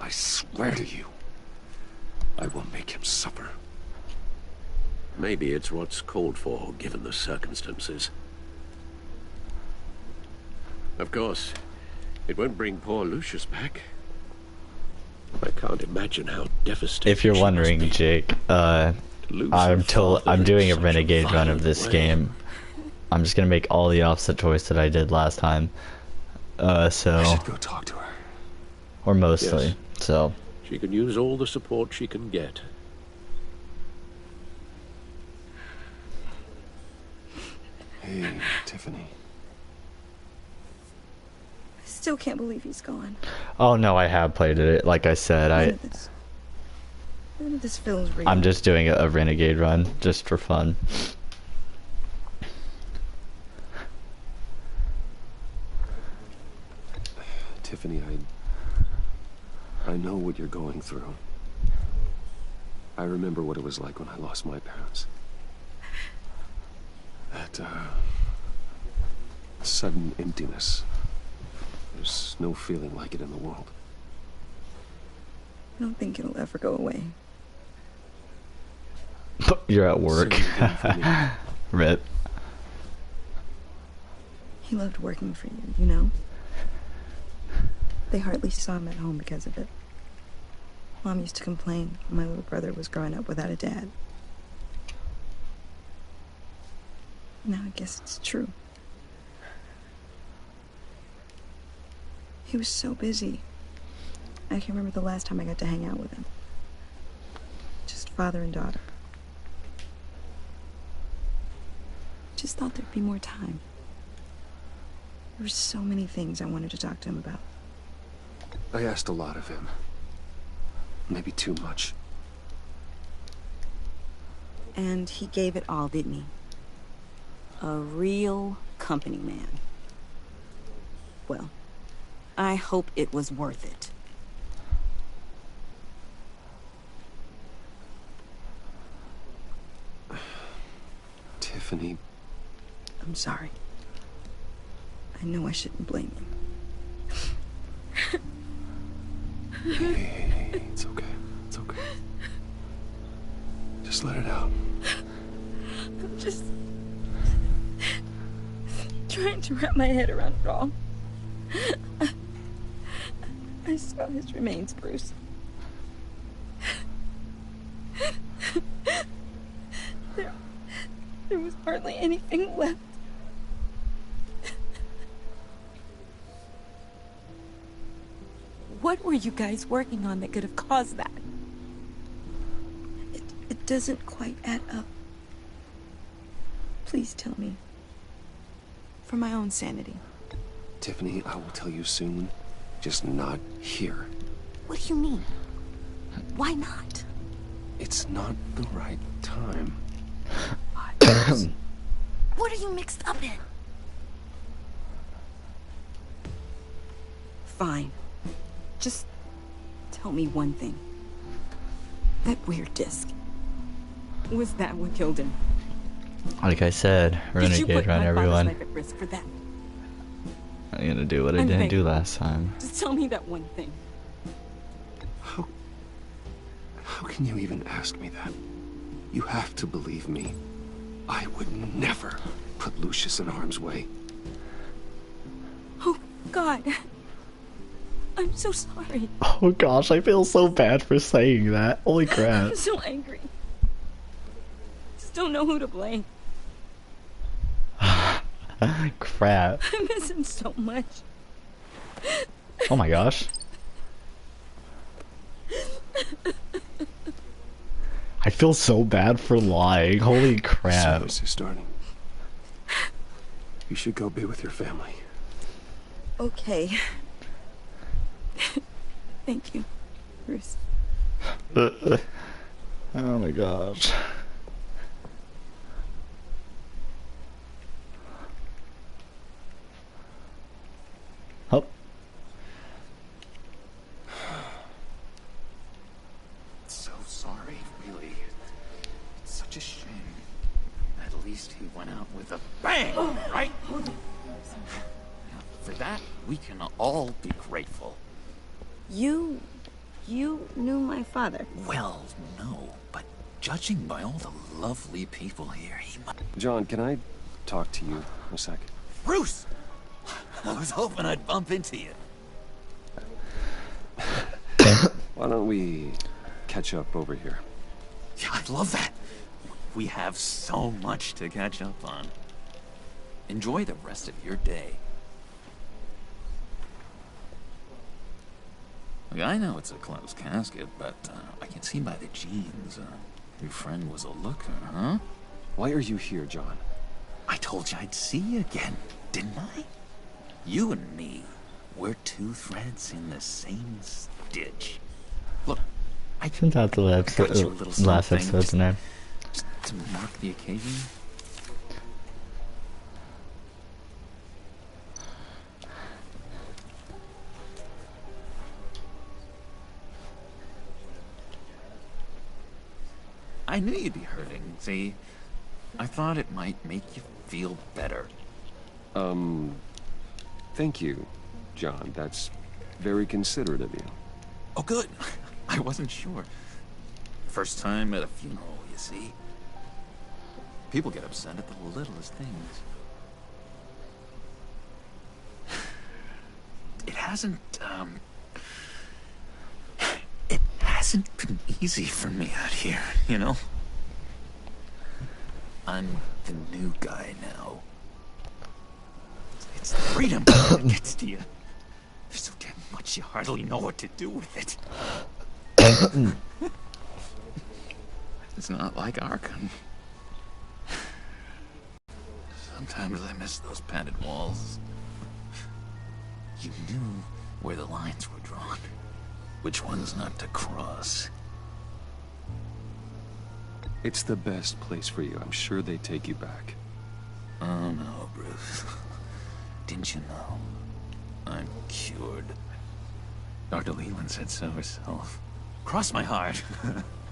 I swear to you, I will make him suffer. Maybe it's what's called for, given the circumstances. Of course, it won't bring poor Lucius back. I can't imagine how devastating. If you're wondering, Jake, I'm doing a renegade run of this game. I'm just gonna make all the opposite choice that I did last time. So I should go talk to her. Or mostly. Yes. So she can use all the support she can get. Hey, Tiffany. I still can't believe he's gone. oh no, I have played it. Like I said, None of this feels real. I'm just doing a renegade run just for fun. Tiffany, I know what you're going through. I remember what it was like when I lost my parents. That, sudden emptiness. There's no feeling like it in the world. I don't think it'll ever go away. You're at work. Rip. He loved working for you, you know? They hardly saw him at home because of it. Mom used to complain when my little brother was growing up without a dad. Now I guess it's true. He was so busy. I can remember the last time I got to hang out with him. Just father and daughter. Just thought there'd be more time. There were so many things I wanted to talk to him about. I asked a lot of him. Maybe too much. And he gave it all, didn't he? A real company man. Well, I hope it was worth it. Tiffany. I'm sorry. I know I shouldn't blame you. Hey, it's okay. It's okay. Just let it out. I'm just trying to wrap my head around it all. I saw his remains, Bruce. There was hardly anything left. What were you guys working on that could have caused that? It doesn't quite add up. Please tell me. For my own sanity. Tiffany, I will tell you soon. Just not here. What do you mean? Why not? It's not the right time. What are you mixed up in? Fine. Just tell me one thing. That weird disc. Was that what killed him? Like I said, Did you renegade put on my father's everyone. life at risk for that? I'm gonna do what I I'm didn't begging do you. last time. Just tell me that one thing. How can you even ask me that? You have to believe me. I would never put Lucius in harm's way. Oh, God. I'm so sorry. Oh gosh, I feel so bad for saying that. Holy crap. I'm so angry. Just don't know who to blame. Crap. I miss him so much. Oh my gosh. I feel so bad for lying. Holy crap. Service is starting. You should go be with your family. Okay. Thank you, Bruce. Oh my gosh. Oh. So sorry, really. It's such a shame. At least he went out with a bang, right? For that, we can all be grateful. You knew my father. Well, no, but judging by all the lovely people here, he might... John, can I talk to you a sec? Bruce! I was hoping I'd bump into you. Why don't we catch up over here? Yeah, I'd love that. We have so much to catch up on. Enjoy the rest of your day. Look, I know it's a closed casket, but I can see by the jeans, your friend was a looker, huh? Why are you here, John? I told you I'd see you again, didn't I? You and me, we're two threads in the same stitch. Look, Isn't that the last episode's name? Just to mark the occasion. I knew you'd be hurting, see? I thought it might make you feel better. Thank you, John. That's very considerate of you. Oh, good. I wasn't sure. First time at a funeral, you see? People get upset at the littlest things. It hasn't been easy for me out here, you know? I'm the new guy now. It's the freedom that gets to you. There's so damn much you hardly know what to do with it. It's not like Arkham. Sometimes I miss those padded walls. You knew where the lines were drawn. Which ones not to cross. It's the best place for you. I'm sure they take you back. Oh no, Bruce. Didn't you know? I'm cured. Dr. Leland said so herself. Cross my heart.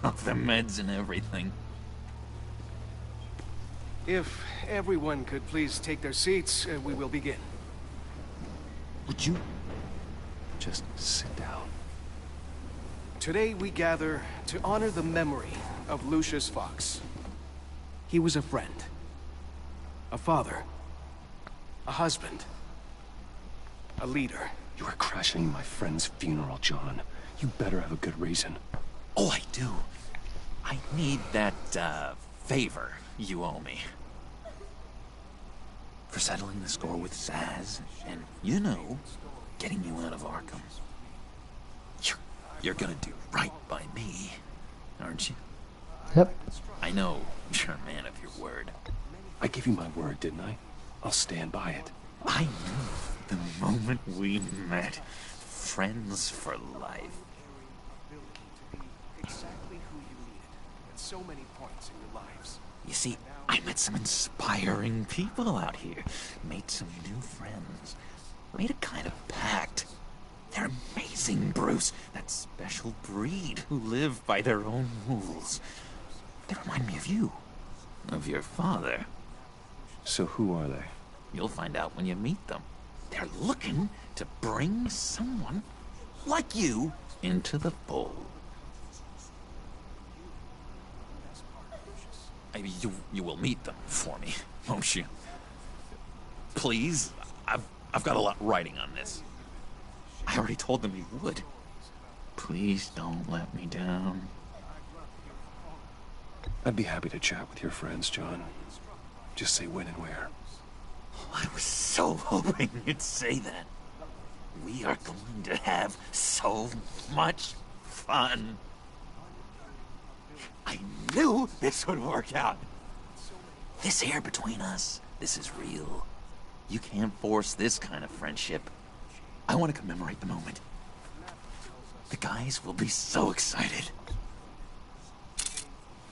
Off the meds and everything. If everyone could please take their seats, we will begin. Would you just sit down? Today we gather to honor the memory of Lucius Fox. He was a friend, a father, a husband, a leader. You are crashing my friend's funeral, John. You better have a good reason. Oh, I do. I need that, favor you owe me. For settling the score with Zaz, and, you know, getting you out of Arkham. You're gonna do right by me, aren't you? Yep. I know you're a man of your word. I gave you my word, didn't I? I'll stand by it. I knew the moment we met. Friends for life. Exactly who you needed at so many points in your lives. You see, I met some inspiring people out here. Made some new friends. Made a kind of pact. They're amazing, Bruce. That special breed who live by their own rules. They remind me of you. Of your father. So who are they? You'll find out when you meet them. They're looking to bring someone like you into the fold. You will meet them for me, won't you? Please? I've got a lot riding on this. I already told them you would. Please don't let me down. I'd be happy to chat with your friends, John. Just say when and where. I was so hoping you'd say that. We are going to have so much fun. I knew this would work out. This air between us, this is real. You can't force this kind of friendship. I want to commemorate the moment. The guys will be so excited.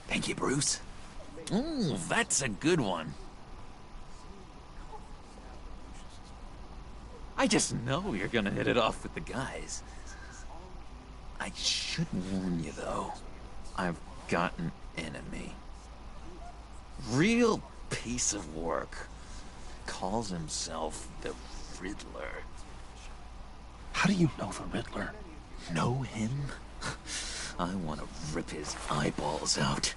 Thank you, Bruce. Ooh, that's a good one. I just know you're gonna hit it off with the guys. I should warn you, though. I've got an enemy. Real piece of work. Calls himself the Riddler. How do you know the Riddler? Know him? I want to rip his eyeballs out.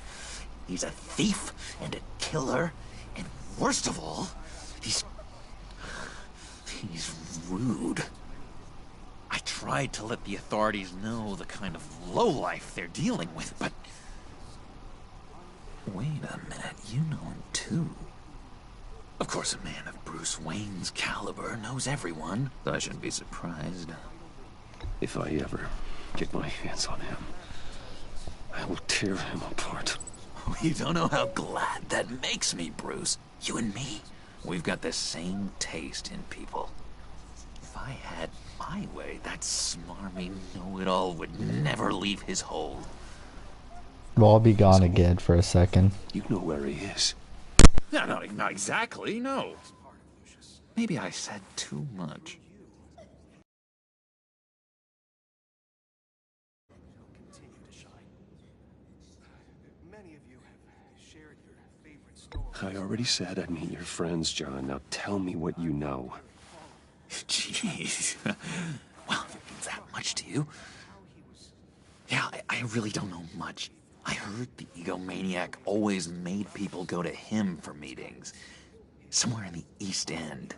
He's a thief and a killer, and worst of all, he's rude. I tried to let the authorities know the kind of lowlife they're dealing with, but... Wait a minute, you know him too. Of course, a man of Bruce Wayne's caliber knows everyone, so I shouldn't be surprised. If I ever get my hands on him, I will tear him apart. You don't know how glad that makes me, Bruce. You and me, we've got the same taste in people. If I had my way, that smarmy know-it-all would never leave his hold. Well, I'll be gone again for a second. You know where he is. No, not exactly, no. Maybe I said too much. I already said I'd meet your friends, John. Now tell me what you know. Jeez. Well, if it means that much to you. Yeah, I really don't know much. I heard the egomaniac always made people go to him for meetings. Somewhere in the East End.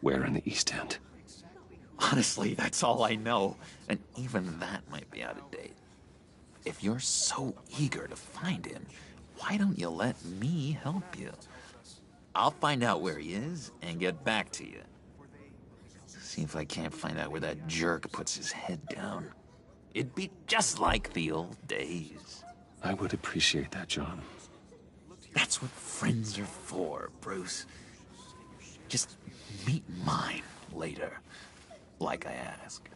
Where in the East End? Honestly, that's all I know. And even that might be out of date. If you're so eager to find him, why don't you let me help you? I'll find out where he is and get back to you. See if I can't find out where that jerk puts his head down. It'd be just like the old days. I would appreciate that, John. That's what friends are for, Bruce. Just meet mine later, like I asked.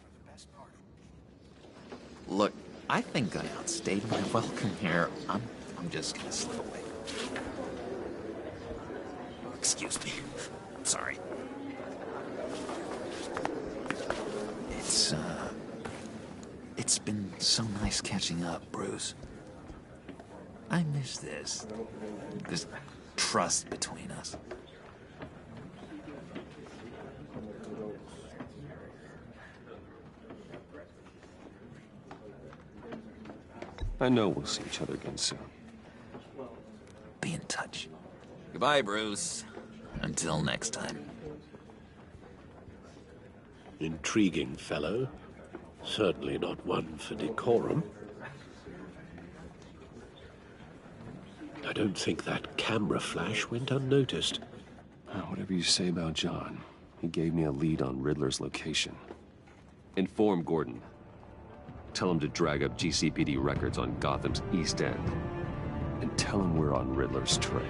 Look, I think I outstayed my welcome here. I'm just gonna slip away. Excuse me. I'm sorry. It's been so nice catching up, Bruce. I miss this trust between us. I know we'll see each other again soon. Be in touch. Goodbye, Bruce. Until next time. Intriguing fellow. Certainly not one for decorum. I don't think that camera flash went unnoticed. Whatever you say about John, he gave me a lead on Riddler's location. Inform Gordon. Tell him to drag up GCPD records on Gotham's East End. And tell him we're on Riddler's trail.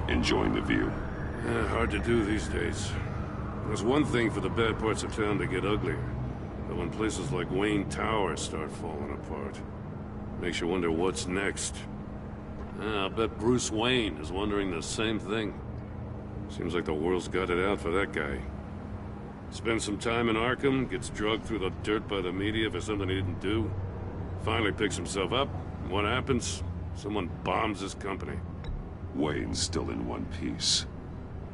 Enjoying the view? Hard to do these days. There's one thing for the bad parts of town to get uglier. But when places like Wayne Tower start falling apart, makes you wonder what's next. I'll bet Bruce Wayne is wondering the same thing. Seems like the world's got it out for that guy. Spends some time in Arkham, gets drugged through the dirt by the media for something he didn't do. Finally picks himself up, and what happens? Someone bombs his company. Wayne's still in one piece.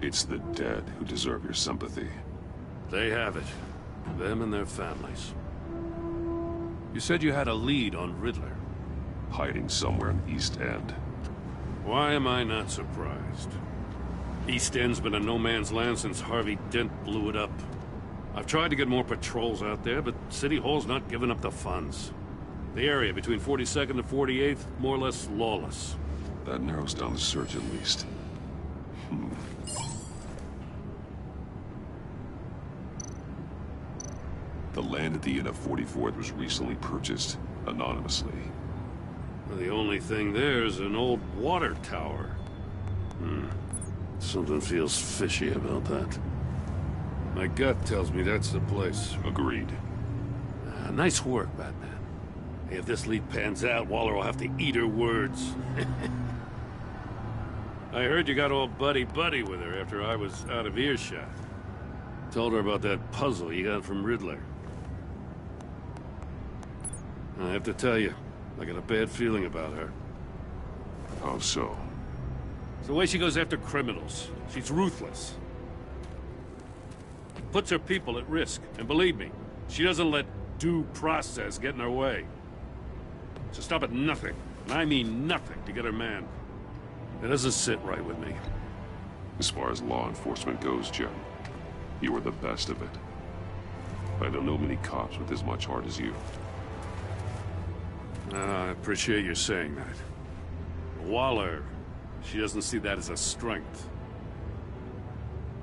It's the dead who deserve your sympathy. They have it. Them and their families. You said you had a lead on Riddler. Hiding somewhere in East End. Why am I not surprised? East End's been a no-man's land since Harvey Dent blew it up. I've tried to get more patrols out there, but City Hall's not giving up the funds. The area between 42nd and 48th, more or less lawless. That narrows down the search at least. The land at the end of 44th was recently purchased, anonymously. Well, the only thing there is an old water tower. Something feels fishy about that. My gut tells me that's the place. Agreed. Nice work, Batman. Hey, if this lead pans out, Waller will have to eat her words. I heard you got all buddy-buddy with her after I was out of earshot. Told her about that puzzle you got from Riddler. I have to tell you, I got a bad feeling about her. How so? It's the way she goes after criminals. She's ruthless. Puts her people at risk. And believe me, she doesn't let due process get in her way. She'll stop at nothing, and I mean nothing, to get her man. It doesn't sit right with me. As far as law enforcement goes, Jim, you are the best of it. I don't know many cops with as much heart as you. I appreciate you saying that. Waller, she doesn't see that as a strength.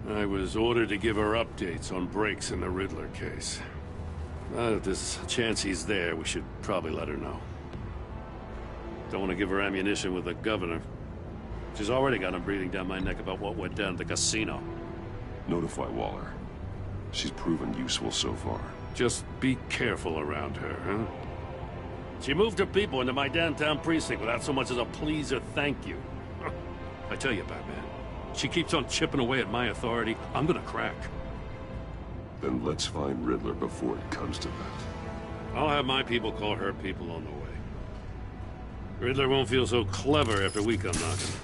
I was ordered to give her updates on breaks in the Riddler case. If there's a chance he's there, we should probably let her know. Don't want to give her ammunition with the governor. She's already got him breathing down my neck about what went down at the casino. Notify Waller. She's proven useful so far. Just be careful around her, huh? She moved her people into my downtown precinct without so much as a please or thank you. I tell you, Batman, she keeps on chipping away at my authority, I'm gonna crack. Then let's find Riddler before it comes to that. I'll have my people call her people on the way. Riddler won't feel so clever after we come knocking.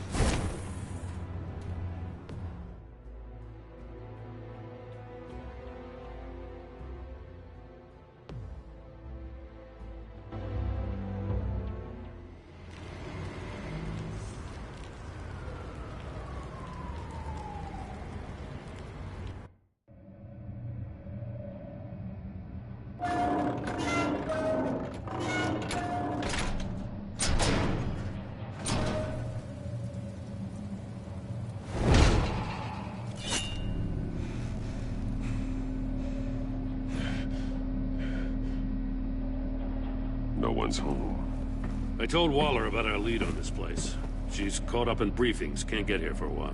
No one's home. I told Waller about our lead on this place. She's caught up in briefings, can't get here for a while.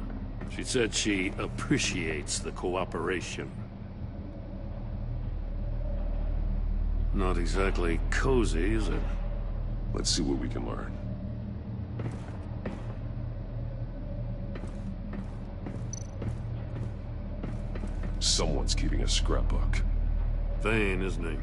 She said she appreciates the cooperation. Not exactly cozy, is it? Let's see what we can learn. Someone's keeping a scrapbook. Vane, isn't he?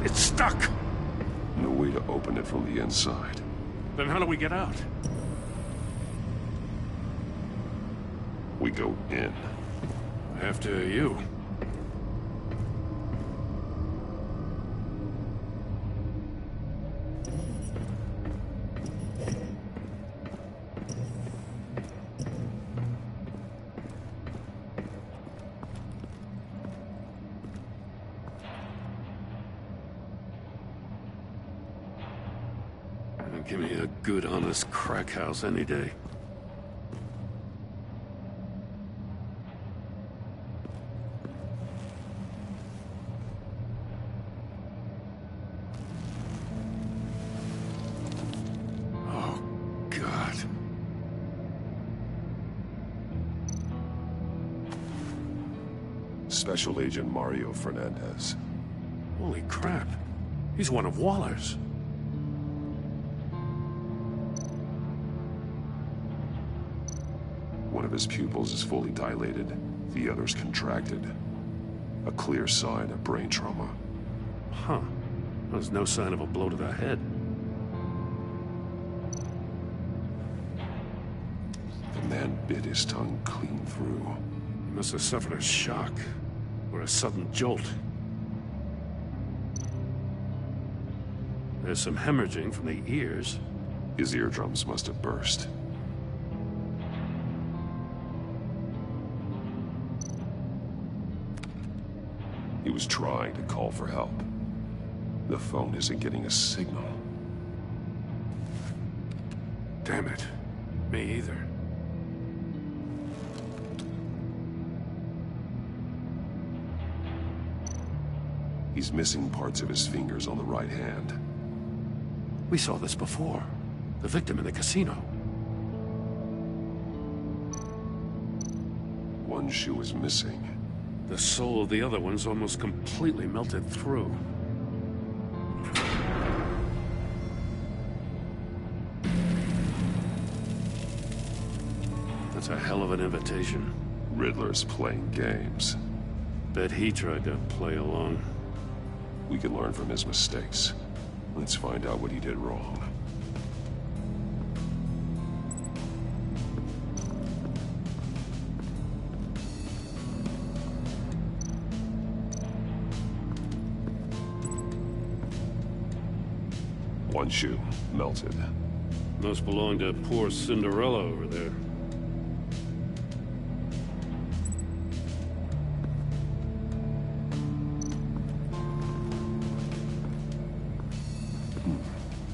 It's stuck! No way to open it from the inside. Then how do we get out? We go in. After you. Give me a good, honest crack house any day. Special Agent Mario Fernandez. Holy crap. He's one of Waller's. One of his pupils is fully dilated, the other's contracted. A clear sign of brain trauma. Huh. There's no sign of a blow to the head. The man bit his tongue clean through. He must have suffered a shock, or a sudden jolt. There's some hemorrhaging from the ears. His eardrums must have burst. He was trying to call for help. The phone isn't getting a signal. Damn it. Me either. He's missing parts of his fingers on the right hand. We saw this before. The victim in the casino. One shoe is missing. The sole of the other one's almost completely melted through. That's a hell of an invitation. Riddler's playing games. Bet he tried to play along. We can learn from his mistakes. Let's find out what he did wrong. One shoe, melted. Must belong to poor Cinderella over there.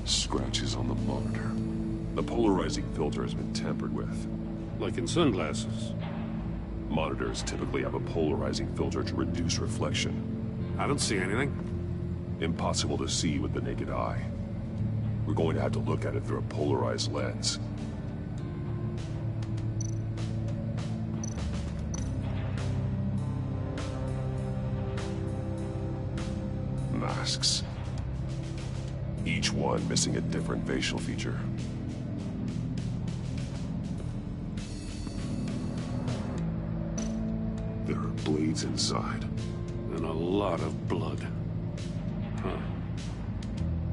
Scratches on the monitor. The polarizing filter has been tampered with. Like in sunglasses. Monitors typically have a polarizing filter to reduce reflection. I don't see anything. Impossible to see with the naked eye. We're going to have to look at it through a polarized lens. Masks. Each one missing a different facial feature. There are blades inside. And a lot of blood. Huh.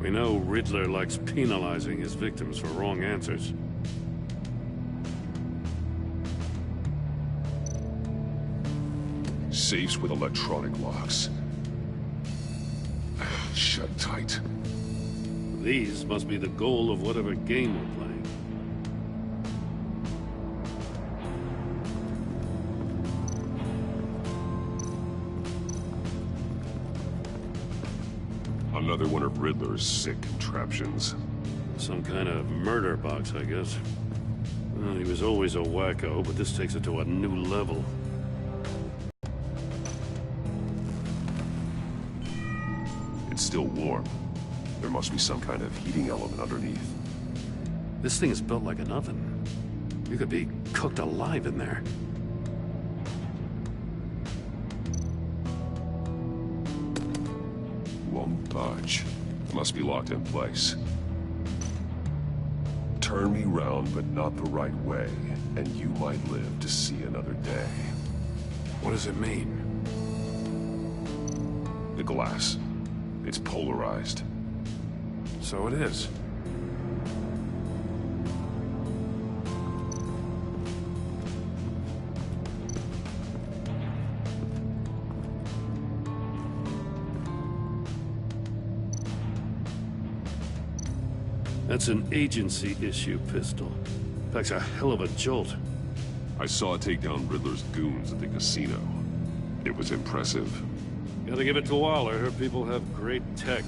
We know Riddler likes penalizing his victims for wrong answers. Safes with electronic locks. Shut tight. These must be the goal of whatever game we're playing. Another one of Riddler's sick contraptions. Some kind of murder box, I guess. Well, he was always a wacko, but this takes it to a new level. It's still warm. There must be some kind of heating element underneath. This thing is built like an oven. You could be cooked alive in there. Won't budge. Must be locked in place. Turn me round, but not the right way, and you might live to see another day. What does it mean? The glass. It's polarized. So it is. That's an agency-issue pistol. Packs a hell of a jolt. I saw it take down Riddler's goons at the casino. It was impressive. Gotta give it to Waller. Her people have great tech.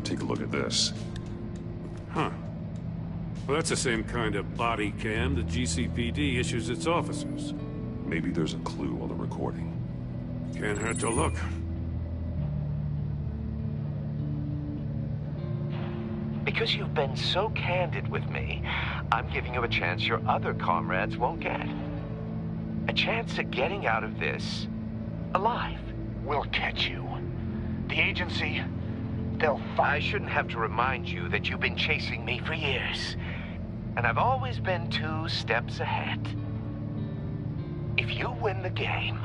Take a look at this. Huh. Well, that's the same kind of body cam the GCPD issues its officers. Maybe there's a clue on the recording. Can't hurt to look. Because you've been so candid with me, I'm giving you a chance your other comrades won't get. a chance at getting out of this alive. We'll catch you. The agency, they'll I shouldn't have to remind you that you've been chasing me for years. And I've always been 2 steps ahead. If you win the game,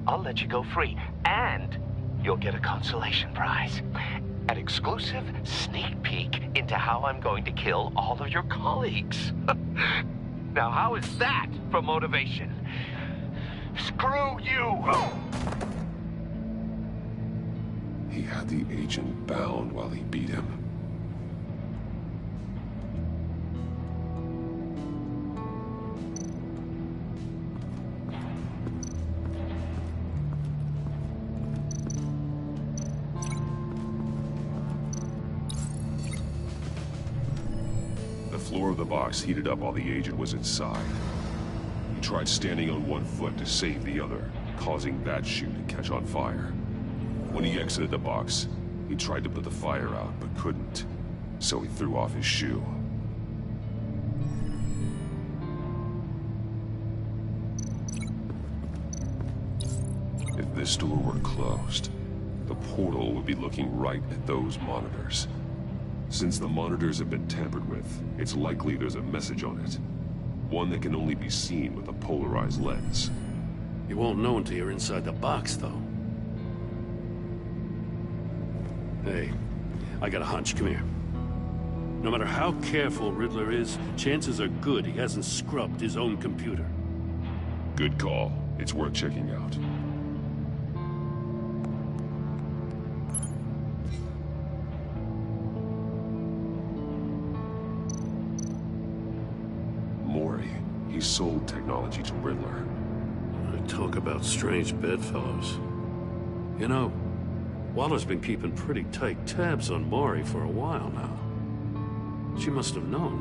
I'll let you go free. And you'll get a consolation prize. An exclusive sneak peek into how I'm going to kill all of your colleagues. Now, how is that for motivation? Screw you! He had the agent bound while he beat him. The floor of the box heated up while the agent was inside. He tried standing on one foot to save the other, causing that shoe to catch on fire. When he exited the box, he tried to put the fire out, but couldn't, so he threw off his shoe. If this door were closed, the portal would be looking right at those monitors. Since the monitors have been tampered with, it's likely there's a message on it. One that can only be seen with a polarized lens. You won't know until you're inside the box, though. Hey, I got a hunch. Come here. No matter how careful Riddler is, chances are good he hasn't scrubbed his own computer. Good call. It's worth checking out. Mori, he sold technology to Riddler. Talk about strange bedfellows. You know, Waller's been keeping pretty tight tabs on Mori for a while now. She must have known.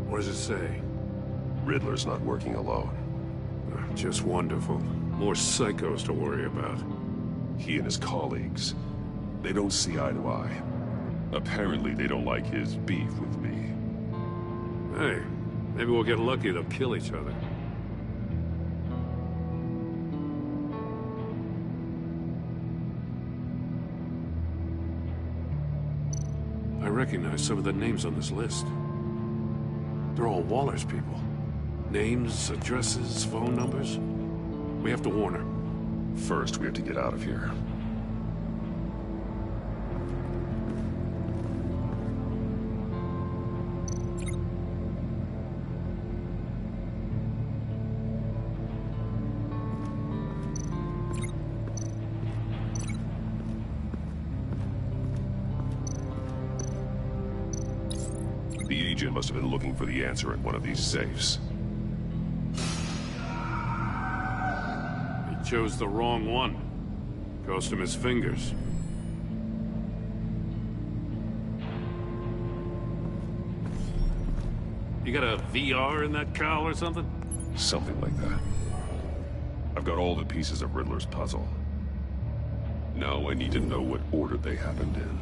What does it say? Riddler's not working alone. Just wonderful. More psychos to worry about. He and his colleagues, they don't see eye to eye. Apparently they don't like his beef with me. Hey, maybe we'll get lucky they'll kill each other. I recognize some of the names on this list. They're all Waller's people. Names, addresses, phone numbers. We have to warn her. First, we have to get out of here. The agent must have been looking for the answer in one of these safes. He chose the wrong one. Cost him his fingers. You got a VR in that cowl or something? Something like that. I've got all the pieces of Riddler's puzzle. Now I need to know what order they happened in.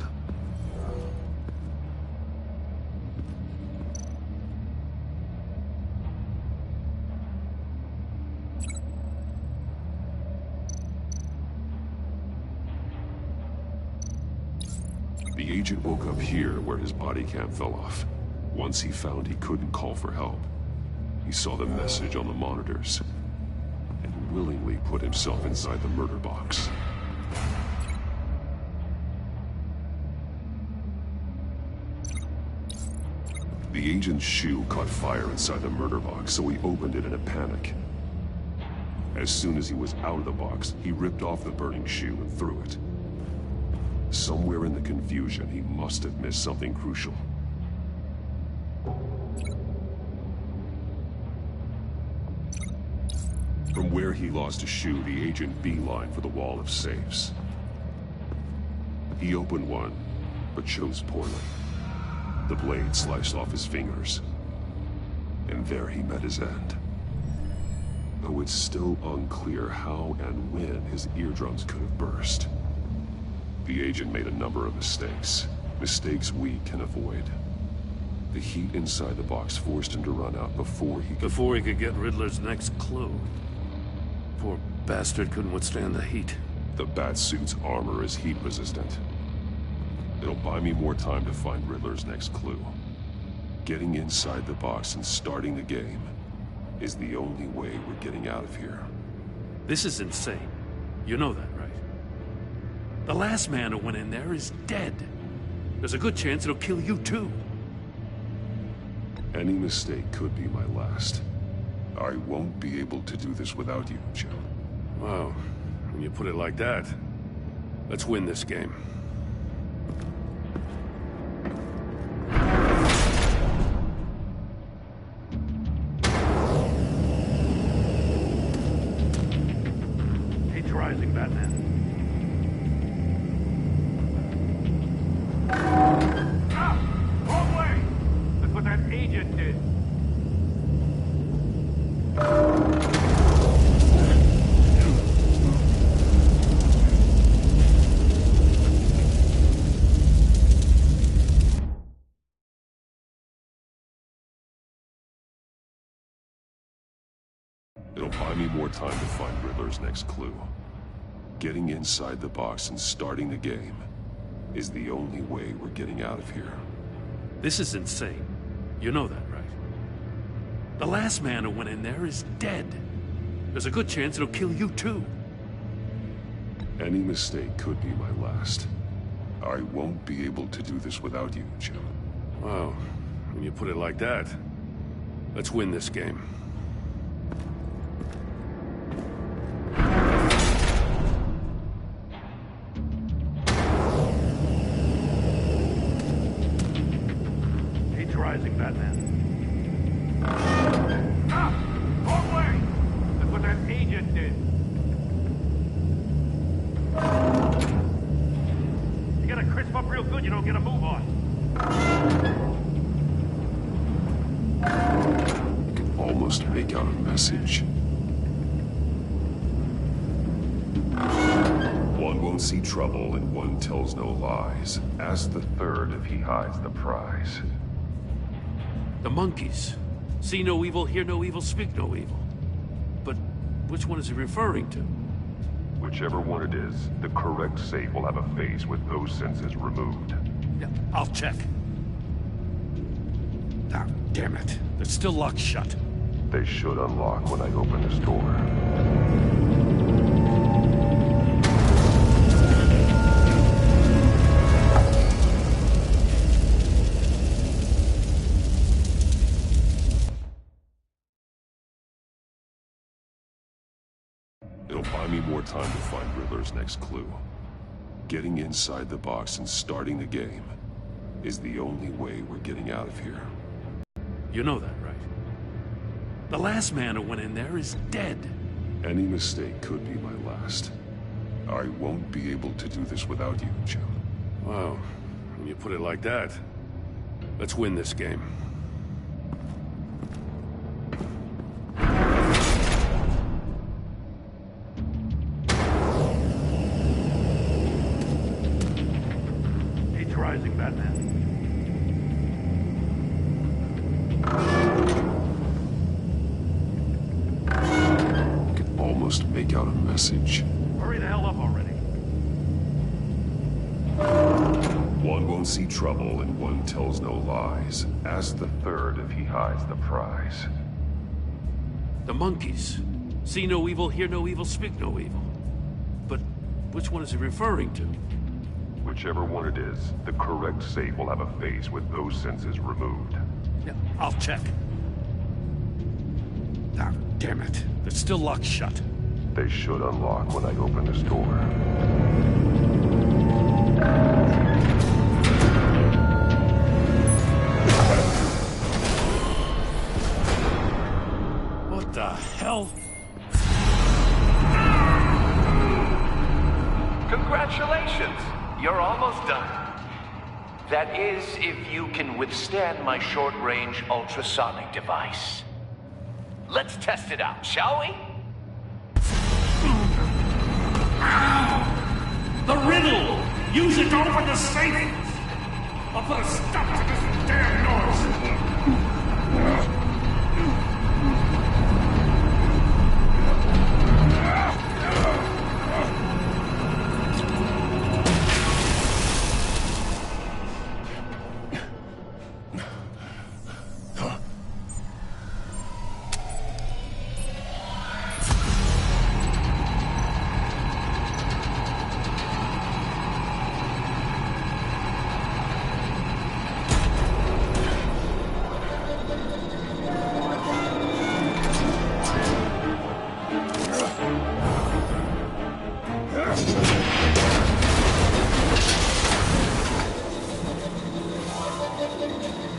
The agent woke up here where his body cam fell off. Once he found he couldn't call for help, he saw the message on the monitors and willingly put himself inside the murder box. The agent's shoe caught fire inside the murder box, so he opened it in a panic. As soon as he was out of the box, he ripped off the burning shoe and threw it. Somewhere in the confusion, he must have missed something crucial. From where he lost a shoe, the agent beelined for the wall of safes. He opened one, but chose poorly. The blade sliced off his fingers. And there he met his end. Though it's still unclear how and when his eardrums could have burst. The agent made a number of mistakes. Mistakes we can avoid. The heat inside the box forced him to run out before he could get Riddler's next clue. Poor bastard couldn't withstand the heat. The Batsuit's armor is heat resistant. It'll buy me more time to find Riddler's next clue. Getting inside the box and starting the game is the only way we're getting out of here. This is insane. You know that, right? The last man who went in there is dead. There's a good chance it'll kill you too. Any mistake could be my last. I won't be able to do this without you, Joe. Wow, when you put it like that, let's win this game. Heat's rising, Batman. Wrong way! That's what that agent did. It'll buy me more time to find Riddler's next clue. Getting inside the box and starting the game is the only way we're getting out of here. This is insane. You know that, right? The last man who went in there is dead. There's a good chance it'll kill you too. Any mistake could be my last. I won't be able to do this without you, Jim. Wow, when you put it like that, let's win this game. Heat's rising, Batman. Wrong way! That's what that agent did. You gotta crisp up real good, you don't get a move on. I can almost make out a message. One won't see trouble and one tells no lies. Ask the third if he hides the prize. The monkeys. See no evil, hear no evil, speak no evil. But which one is he referring to? Whichever one it is, the correct safe will have a face with those senses removed. Yeah, I'll check. Ah, damn it. They're still locked shut. They should unlock when I open this door. It'll buy me more time to find Riddler's next clue. Getting inside the box and starting the game is the only way we're getting out of here. You know that, right? The last man who went in there is dead. Any mistake could be my last. I won't be able to do this without you, Jim. Wow, when you put it like that, let's win this game. Heat's rising, Batman. I can almost make out a message. Hurry the hell up already. One won't see trouble and one tells no lies. Ask the third if he hides the prize. The monkeys. See no evil, hear no evil, speak no evil. But which one is he referring to? Whichever one it is, the correct safe will have a face with those senses removed. Yeah, I'll check. Ah, damn it. They're still locked shut. They should unlock when I open this door. What the hell? Congratulations! You're almost done. That is, if you can withstand my short-range ultrasonic device. Let's test it out, shall we? The riddle! Use it to open the safe! I'll put a stop to this damn noise!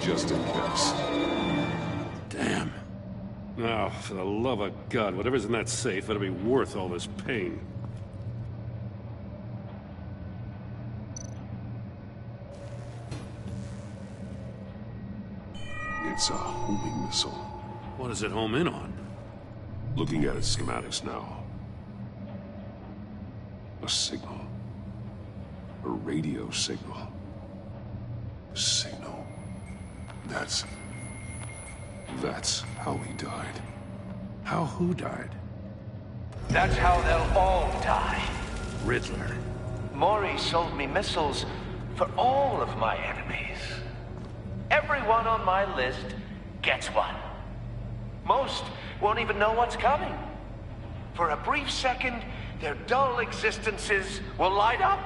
Just in case. Damn. Now, for the love of God, whatever's in that safe better be worth all this pain. It's a homing missile. What does it home in on? Looking at its schematics now. A signal. A radio signal. A signal. That's how he died. How who died? That's how they'll all die. Riddler. Maury sold me missiles for all of my enemies. Everyone on my list gets one. Most won't even know what's coming. For a brief second, their dull existences will light up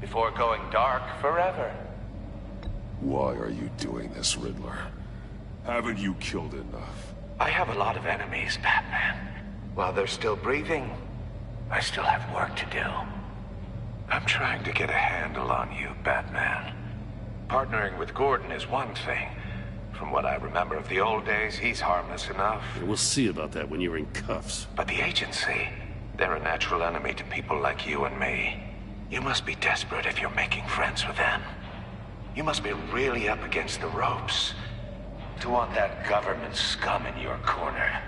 before going dark forever. Why are you doing this, Riddler? Haven't you killed enough? I have a lot of enemies, Batman. While they're still breathing, I still have work to do. I'm trying to get a handle on you, Batman. Partnering with Gordon is one thing. From what I remember of the old days, he's harmless enough. We'll see about that when you're in cuffs. But the agency, they're a natural enemy to people like you and me. You must be desperate if you're making friends with them. You must be really up against the ropes to want that government scum in your corner.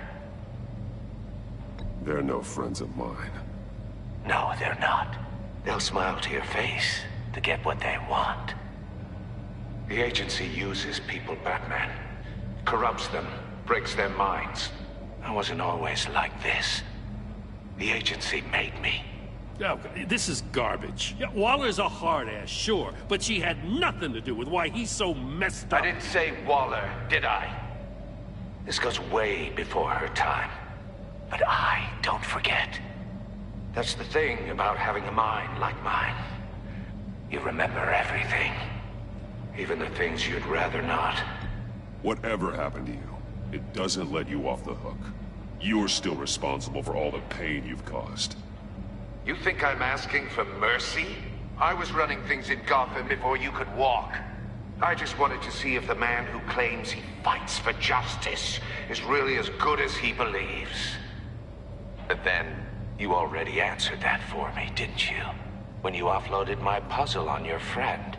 They're no friends of mine. No, they're not. They'll smile to your face to get what they want. The agency uses people, Batman. Corrupts them, breaks their minds. I wasn't always like this. The agency made me. Oh, this is garbage. Yeah, Waller's a hard-ass, sure, but she had nothing to do with why he's so messed up. I didn't say Waller, did I? This goes way before her time. But I don't forget. That's the thing about having a mind like mine. You remember everything. Even the things you'd rather not. Whatever happened to you, it doesn't let you off the hook. You're still responsible for all the pain you've caused. You think I'm asking for mercy? I was running things in Gotham before you could walk. I just wanted to see if the man who claims he fights for justice is really as good as he believes. But then, you already answered that for me, didn't you? When you offloaded my puzzle on your friend.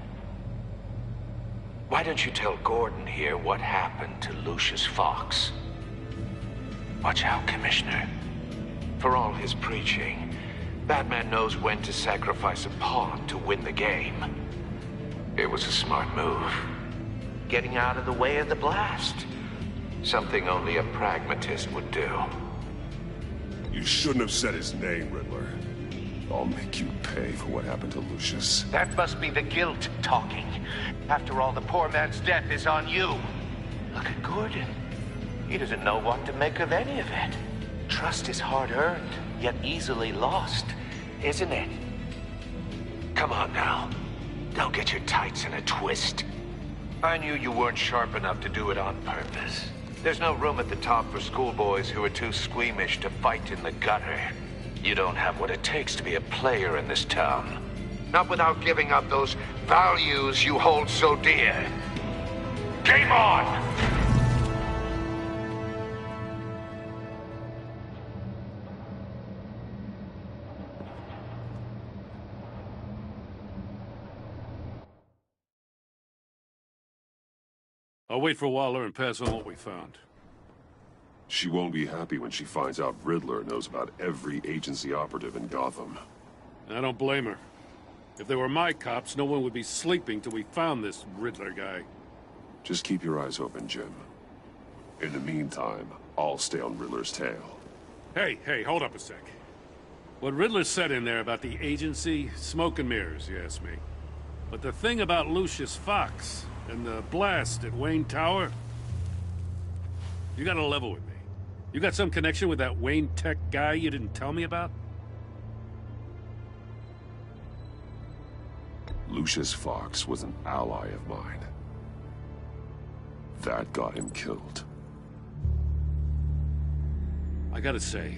Why don't you tell Gordon here what happened to Lucius Fox? Watch out, Commissioner. For all his preaching, Batman knows when to sacrifice a pawn to win the game. It was a smart move. Getting out of the way of the blast. Something only a pragmatist would do. You shouldn't have said his name, Riddler. I'll make you pay for what happened to Lucius. That must be the guilt talking. After all, the poor man's death is on you. Look at Gordon. He doesn't know what to make of any of it. Trust is hard-earned, yet easily lost, isn't it? Come on now. Don't get your tights in a twist. I knew you weren't sharp enough to do it on purpose. There's no room at the top for schoolboys who are too squeamish to fight in the gutter. You don't have what it takes to be a player in this town. Not without giving up those values you hold so dear. Game on! I'll wait for Waller and pass on what we found. She won't be happy when she finds out Riddler knows about every agency operative in Gotham. I don't blame her. If they were my cops, no one would be sleeping till we found this Riddler guy. Just keep your eyes open, Jim. In the meantime, I'll stay on Riddler's tail. Hey, hold up a sec. What Riddler said in there about the agency, smoke and mirrors, you ask me. But the thing about Lucius Fox and the blast at Wayne Tower, you gotta level with me. You got some connection with that Wayne Tech guy you didn't tell me about? Lucius Fox was an ally of mine. That got him killed. I gotta say,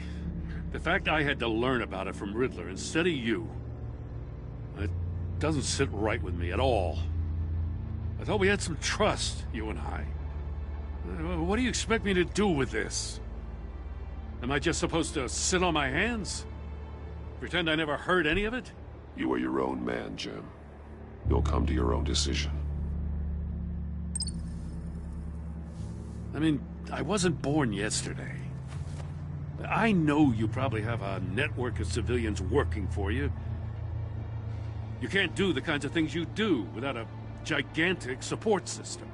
the fact I had to learn about it from Riddler instead of you, it doesn't sit right with me at all. I thought we had some trust, you and I. What do you expect me to do with this? Am I just supposed to sit on my hands? Pretend I never heard any of it? You are your own man, Jim. You'll come to your own decision. I mean, I wasn't born yesterday. I know you probably have a network of civilians working for you. You can't do the kinds of things you do without a gigantic support system.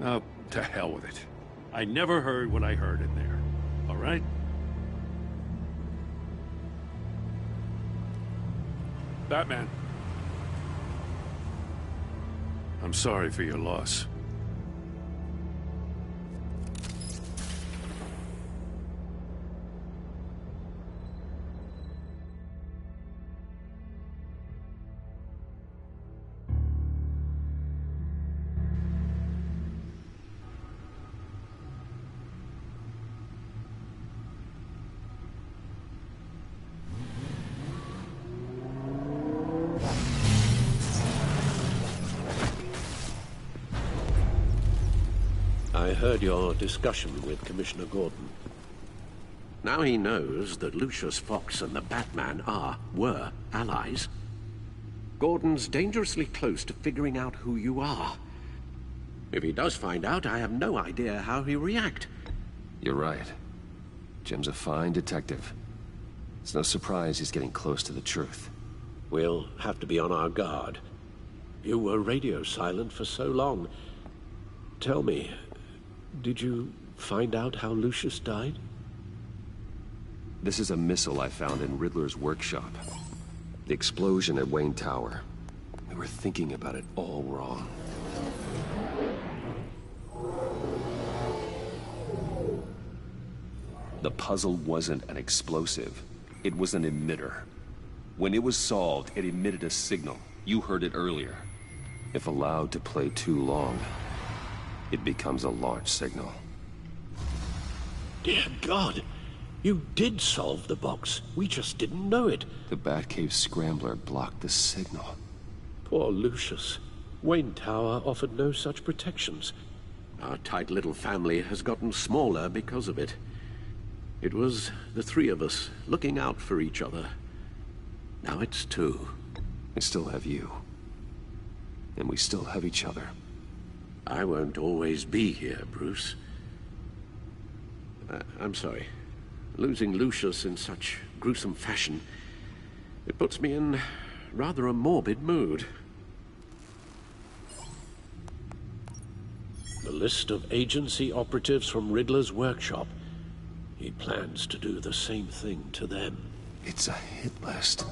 Oh, to hell with it. I never heard what I heard in there. All right? Batman. I'm sorry for your loss. I heard your discussion with Commissioner Gordon. Now he knows that Lucius Fox and the Batman were allies. Gordon's dangerously close to figuring out who you are. If he does find out, I have no idea how he'll react. You're right. Jim's a fine detective. It's no surprise he's getting close to the truth. We'll have to be on our guard. You were radio silent for so long. Tell me, did you find out how Lucius died? This is a missile I found in Riddler's workshop. The explosion at Wayne Tower. We were thinking about it all wrong. The puzzle wasn't an explosive. It was an emitter. When it was solved, it emitted a signal. You heard it earlier. If allowed to play too long, it becomes a launch signal. Dear God! You did solve the box. We just didn't know it. The Batcave scrambler blocked the signal. Poor Lucius. Wayne Tower offered no such protections. Our tight little family has gotten smaller because of it. It was the three of us looking out for each other. Now it's two. I still have you. And we still have each other. I won't always be here, Bruce. I'm sorry. Losing Lucius in such gruesome fashion, it puts me in rather a morbid mood. The list of agency operatives from Riddler's workshop. He plans to do the same thing to them. It's a hit list.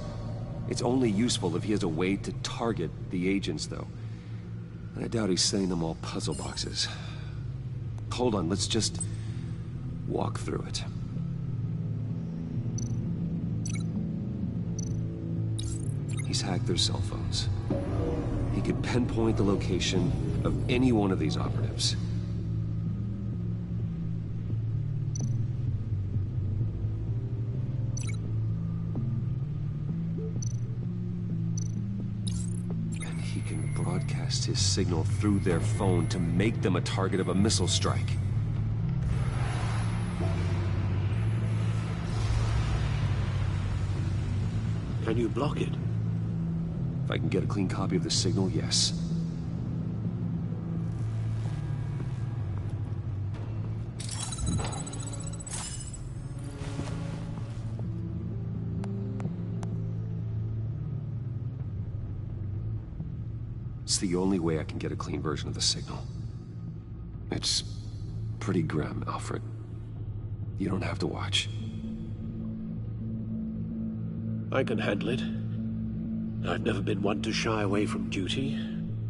It's only useful if he has a way to target the agents, though. And I doubt he's sending them all puzzle boxes. Hold on, let's just walk through it. He's hacked their cell phones. He could pinpoint the location of any one of these operatives. And he can broadcast his signal through their phone to make them a target of a missile strike. Can you block it? If I can get a clean copy of the signal, yes. It's the only way I can get a clean version of the signal. It's pretty grim, Alfred. You don't have to watch. I can handle it. I've never been one to shy away from duty,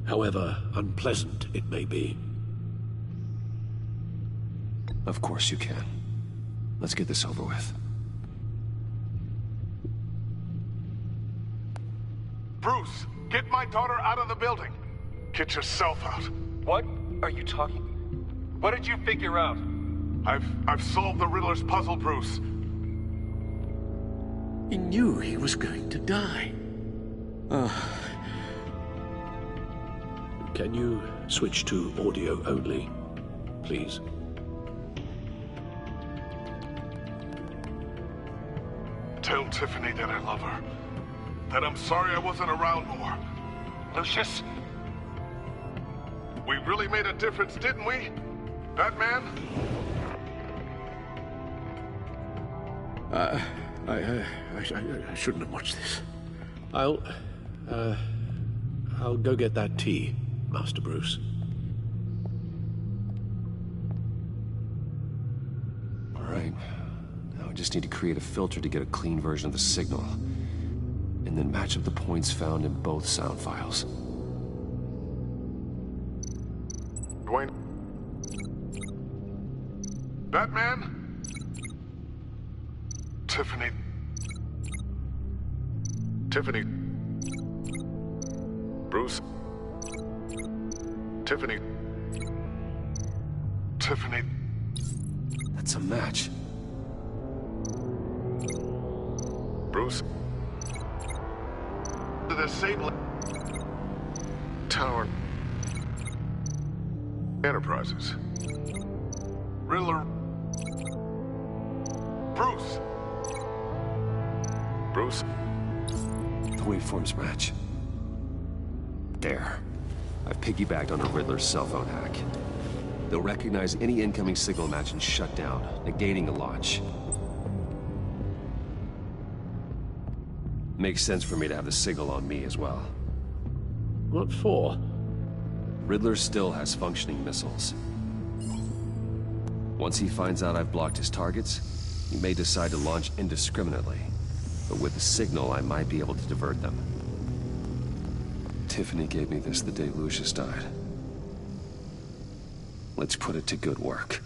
however unpleasant it may be. Of course you can. Let's get this over with. Bruce, get my daughter out of the building. Get yourself out. What are you talking? What did you figure out? I've solved the Riddler's puzzle, Bruce. He knew he was going to die. Can you switch to audio only, please? Tell Tiffany that I love her. That I'm sorry I wasn't around more. Lucius? We really made a difference, didn't we? Batman? I shouldn't have watched this. I'll go get that tea, Master Bruce. All right. Now I just need to create a filter to get a clean version of the signal. And then match up the points found in both sound files. Dwayne? Batman? Tiffany? Tiffany? Bruce? Tiffany? Tiffany? That's a match. Bruce? The disabling tower Enterprises. Riddler. Bruce. Bruce. The waveforms match. There. I've piggybacked on a Riddler's cell phone hack. They'll recognize any incoming signal match and shut down, negating a launch. Makes sense for me to have the signal on me as well. What for? Riddler still has functioning missiles. Once he finds out I've blocked his targets, he may decide to launch indiscriminately. But with the signal, I might be able to divert them. Tiffany gave me this the day Lucius died. Let's put it to good work.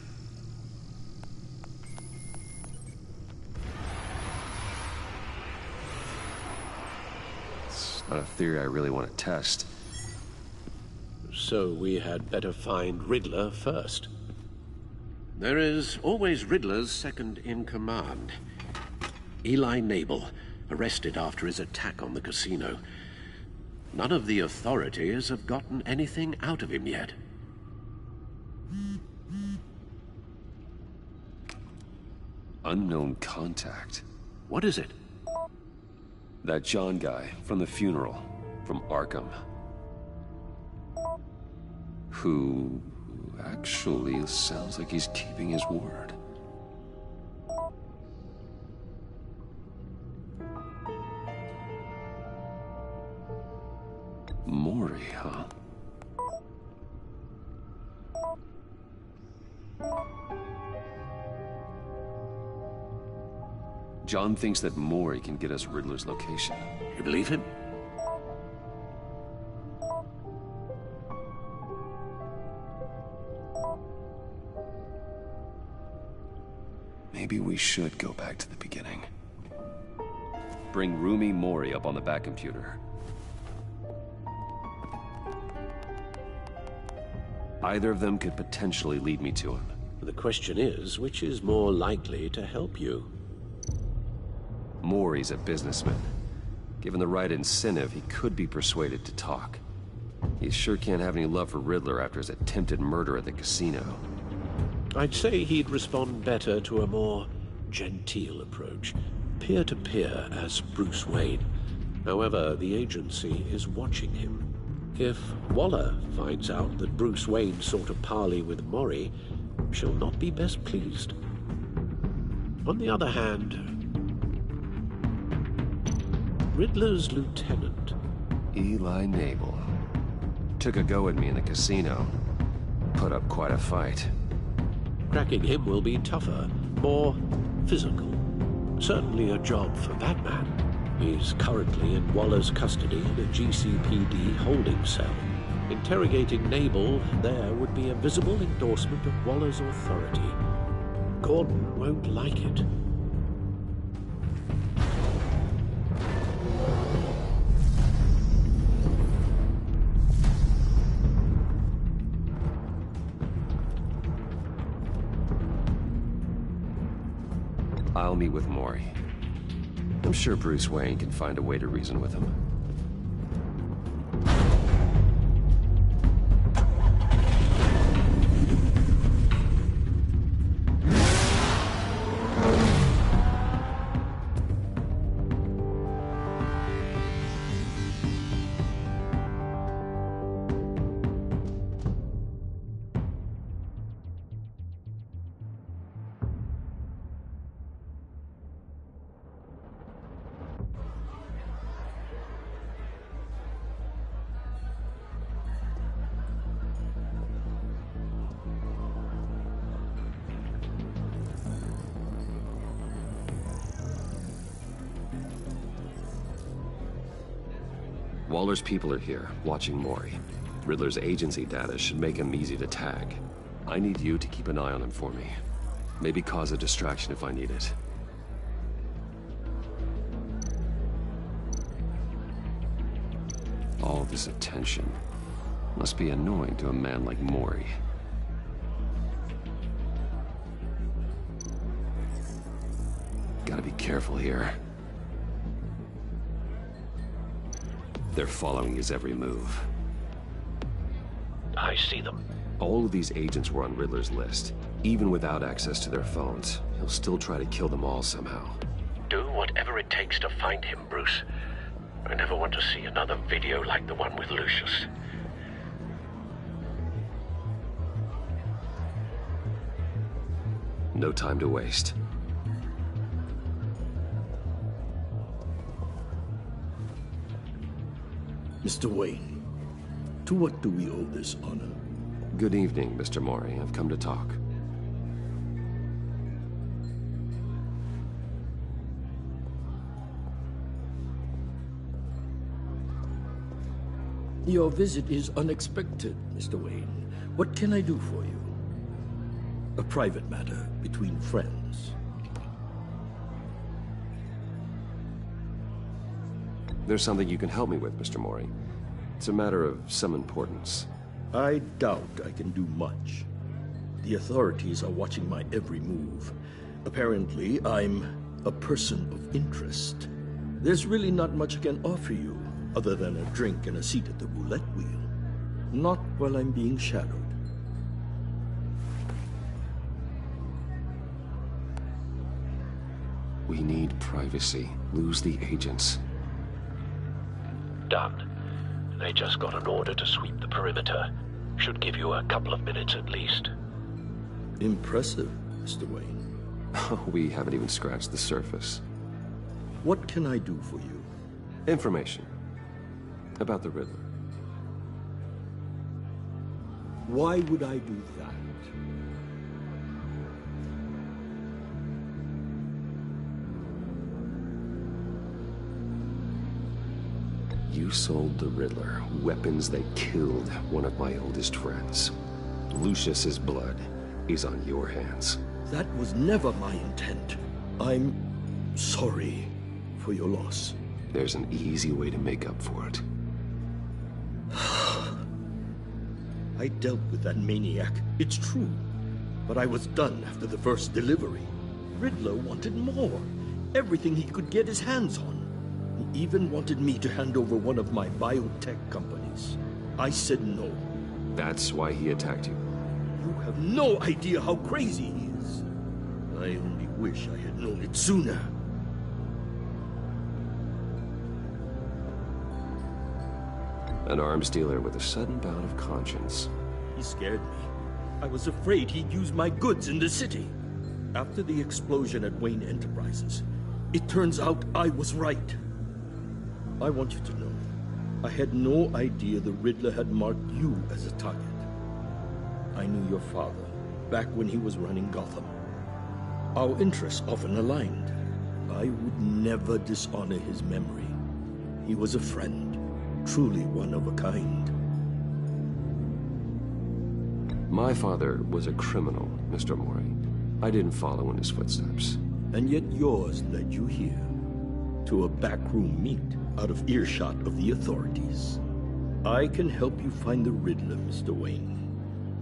It's not a theory I really want to test. So we had better find Riddler first. There is always Riddler's second-in-command. Eli Nabel, arrested after his attack on the casino. None of the authorities have gotten anything out of him yet. Unknown contact. What is it? That John guy from the funeral, from Arkham. Who actually sounds like he's keeping his word. Mori, huh? John thinks that Mori can get us Riddler's location. You believe him? Maybe we should go back to the beginning. Bring Rumi Mori up on the back computer. Either of them could potentially lead me to him. The question is, which is more likely to help you? Mori's a businessman. Given the right incentive, he could be persuaded to talk. He sure can't have any love for Riddler after his attempted murder at the casino. I'd say he'd respond better to a more genteel approach. Peer-to-peer as Bruce Wayne. However, the agency is watching him. If Waller finds out that Bruce Wayne sought a parley with Mori, she'll not be best pleased. On the other hand, Riddler's lieutenant, Eli Nabel. took a go at me in the casino. Put up quite a fight. Cracking him will be tougher, more physical. Certainly a job for Batman. He's currently in Waller's custody in a GCPD holding cell. Interrogating Nabel there would be a visible endorsement of Waller's authority. Gordon won't like it. I'll meet with Mori. I'm sure Bruce Wayne can find a way to reason with him. Waller's people are here, watching Mori. Riddler's agency data should make him easy to tag. I need you to keep an eye on him for me. Maybe cause a distraction if I need it. All this attention must be annoying to a man like Mori. Gotta be careful here. They're following his every move. I see them. All of these agents were on Riddler's list. Even without access to their phones, he'll still try to kill them all somehow. Do whatever it takes to find him, Bruce. I never want to see another video like the one with Lucius. No time to waste. Mr. Wayne, to what do we owe this honor? Good evening, Mr. Mori. I've come to talk. Your visit is unexpected, Mr. Wayne. What can I do for you? A private matter between friends. There's something you can help me with, Mr. Mori. It's a matter of some importance. I doubt I can do much. The authorities are watching my every move. Apparently, I'm a person of interest. There's really not much I can offer you, other than a drink and a seat at the roulette wheel. Not while I'm being shadowed. We need privacy. Lose the agents. Done. They just got an order to sweep the perimeter. Should give you a couple of minutes at least. Impressive, Mr. Wayne. We haven't even scratched the surface. What can I do for you? Information. About the Riddler. Why would I do that? You sold the Riddler weapons that killed one of my oldest friends. Lucius's blood is on your hands. That was never my intent. I'm sorry for your loss. There's an easy way to make up for it. I dealt with that maniac, it's true. But I was done after the first delivery. Riddler wanted more. Everything he could get his hands on. He even wanted me to hand over one of my biotech companies. I said no. That's why he attacked you. You have no idea how crazy he is. I only wish I had known it sooner. An arms dealer with a sudden bout of conscience. He scared me. I was afraid he'd use my goods in the city. After the explosion at Wayne Enterprises, it turns out I was right. I want you to know, I had no idea the Riddler had marked you as a target. I knew your father back when he was running Gotham. Our interests often aligned. I would never dishonor his memory. He was a friend, truly one of a kind. My father was a criminal, Mr. Mori. I didn't follow in his footsteps. And yet yours led you here, to a backroom meet out of earshot of the authorities. I can help you find the Riddler, Mr. Wayne.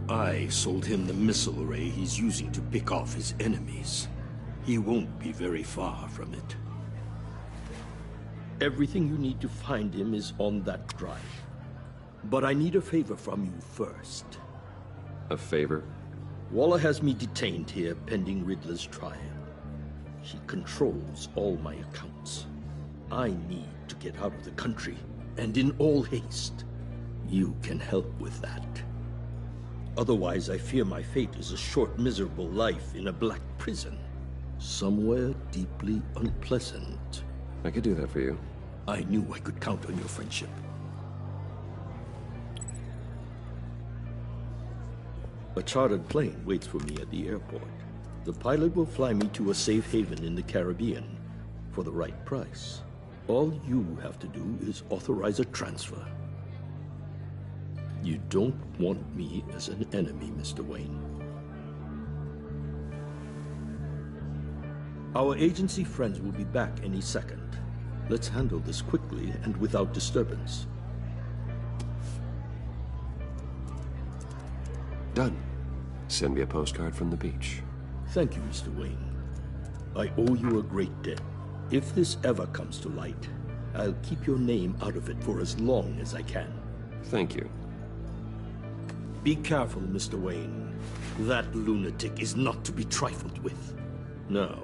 I sold him the missile array he's using to pick off his enemies. He won't be very far from it. Everything you need to find him is on that drive. But I need a favor from you first. A favor? Waller has me detained here pending Riddler's trial. He controls all my accounts. I need to get out of the country, and in all haste. You can help with that. Otherwise, I fear my fate is a short, miserable life in a black prison. Somewhere deeply unpleasant. I could do that for you. I knew I could count on your friendship. A chartered plane waits for me at the airport. The pilot will fly me to a safe haven in the Caribbean for the right price. All you have to do is authorize a transfer. You don't want me as an enemy, Mr. Wayne. Our agency friends will be back any second. Let's handle this quickly and without disturbance. Done. Send me a postcard from the beach. Thank you, Mr. Wayne. I owe you a great debt. If this ever comes to light, I'll keep your name out of it for as long as I can. Thank you. Be careful, Mr. Wayne. That lunatic is not to be trifled with. Now,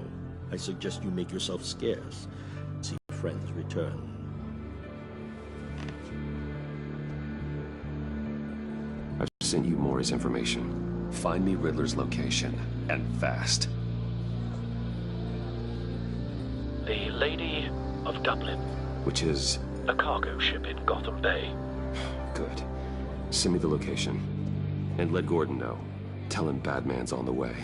I suggest you make yourself scarce. See your friends return. I've sent you Maury's information. Find me Riddler's location, and fast. The Lady of Dublin. Which is? A cargo ship in Gotham Bay. Good. Send me the location. And let Gordon know. Tell him Batman's on the way.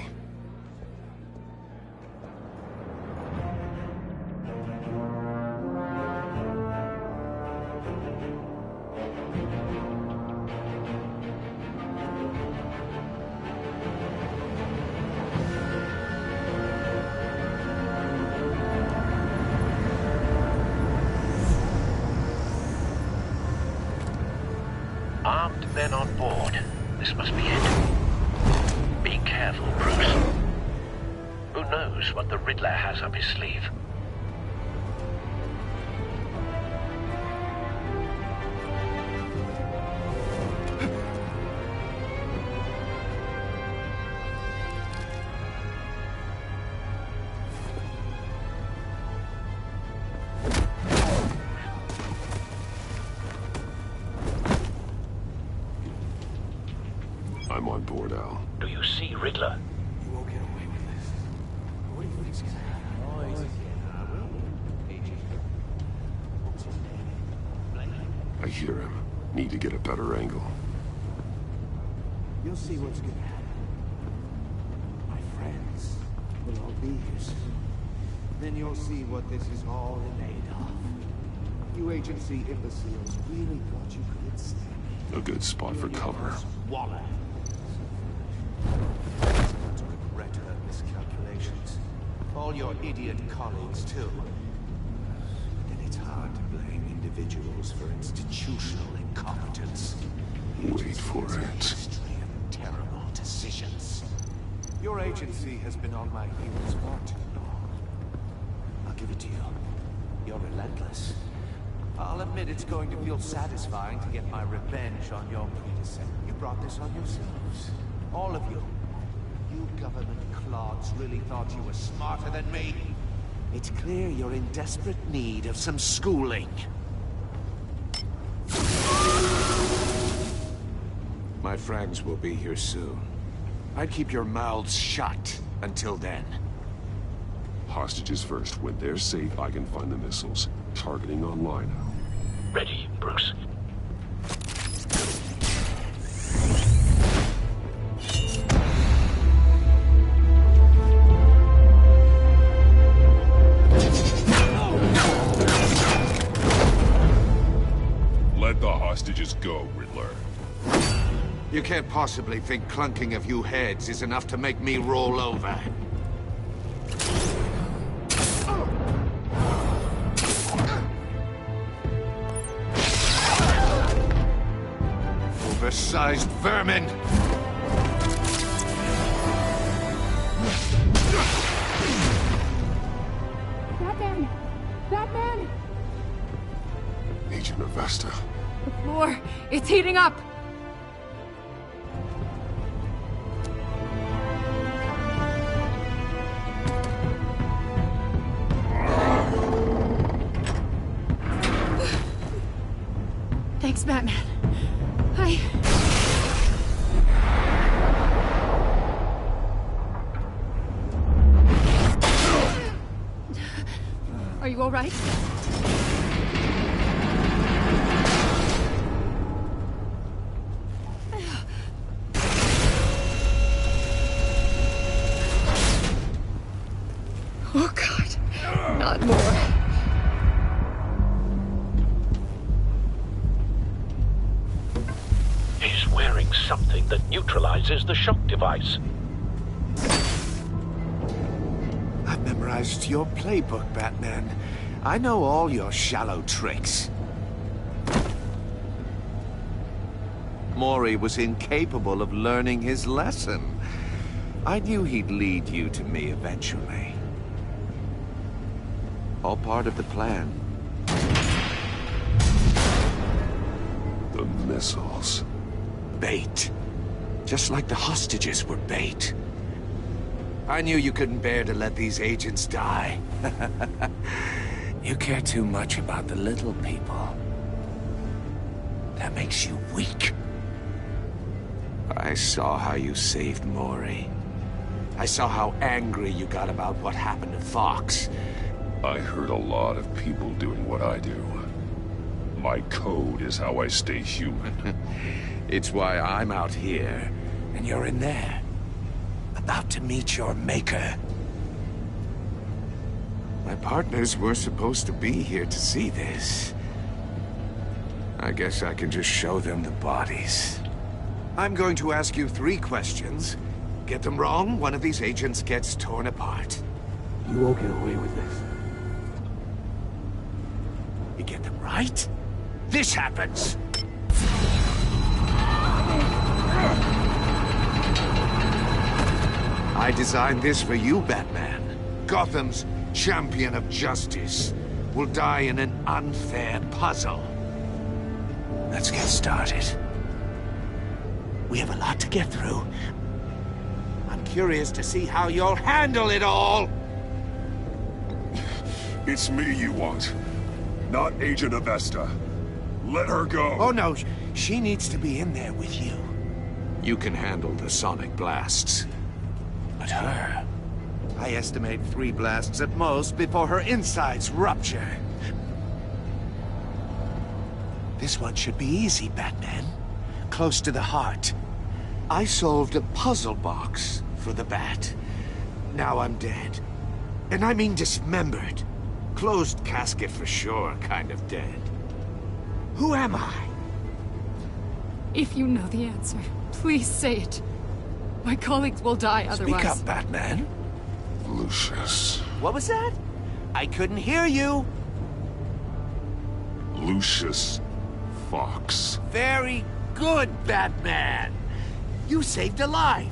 Armed men on board. This must be it. Be careful, Bruce. Who knows what the Riddler has up his sleeve? I'm on board, Al. Do you see Riddler? You won't get away with this. What do you think's gonna happen? I hear him. Need to get a better angle. You'll see what's gonna happen. My friends will all be here soon. Then you'll see what this is all in aid of. You agency imbeciles really thought you could stand A good spot for cover. Waller. To regret her miscalculations. All your idiot colleagues, too. Then it's hard to blame individuals for institutional incompetence. Wait for it. History of terrible decisions. Your agency has been on my heels far too long. I'll give it to you. You're relentless. I'll admit it's going to feel satisfying to get my revenge on your predecessor. You brought this on yourselves. All of you. You government clods really thought you were smarter than me. It's clear you're in desperate need of some schooling. My friends will be here soon. I'd keep your mouths shut until then. Hostages first. When they're safe, I can find the missiles. Targeting online. Ready, Bruce. Let the hostages go, Riddler. You can't possibly think clunking a few heads is enough to make me roll over. Oversized vermin! Batman! Batman! Agent Avesta. The floor, it's heating up! Thanks, Batman. Are you all right? Oh, God. Not more. He's wearing something that neutralizes the shock device. I've memorized your playbook, Batman. I know all your shallow tricks. Mori was incapable of learning his lesson. I knew he'd lead you to me eventually. All part of the plan. The missiles. Bait. Just like the hostages were bait. I knew you couldn't bear to let these agents die. You care too much about the little people. That makes you weak. I saw how you saved Mori. I saw how angry you got about what happened to Fox. I heard a lot of people doing what I do. My code is how I stay human. It's why I'm out here, and you're in there. About to meet your maker. My partners were supposed to be here to see this. I guess I can just show them the bodies. I'm going to ask you 3 questions. Get them wrong, one of these agents gets torn apart. You won't get away with this. You get them right, this happens! I designed this for you, Batman. Gotham's champion of justice will die in an unfair puzzle. Let's get started. We have a lot to get through. I'm curious to see how you'll handle it all! It's me you want, not Agent Avesta. Let her go. Oh no, she needs to be in there with you. You can handle the sonic blasts. But her... I estimate 3 blasts at most before her insides rupture. This one should be easy, Batman. Close to the heart. I solved a puzzle box for the Bat. Now I'm dead. And I mean dismembered. Closed casket for sure, kind of dead. Who am I? If you know the answer, please say it. My colleagues will die otherwise. Speak up, Batman. Lucius. What was that? I couldn't hear you. Lucius Fox. Very good, Batman. You saved a life.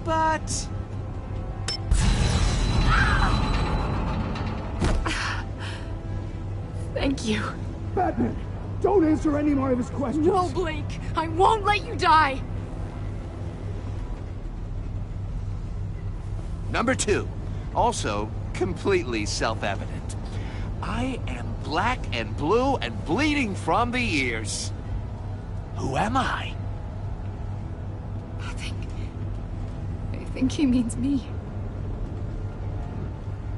But... Thank you. Batman, don't answer any more of his questions. No, Blake. I won't let you die. Number 2. Also, completely self-evident. I am black and blue and bleeding from the ears. Who am I? I think he means me.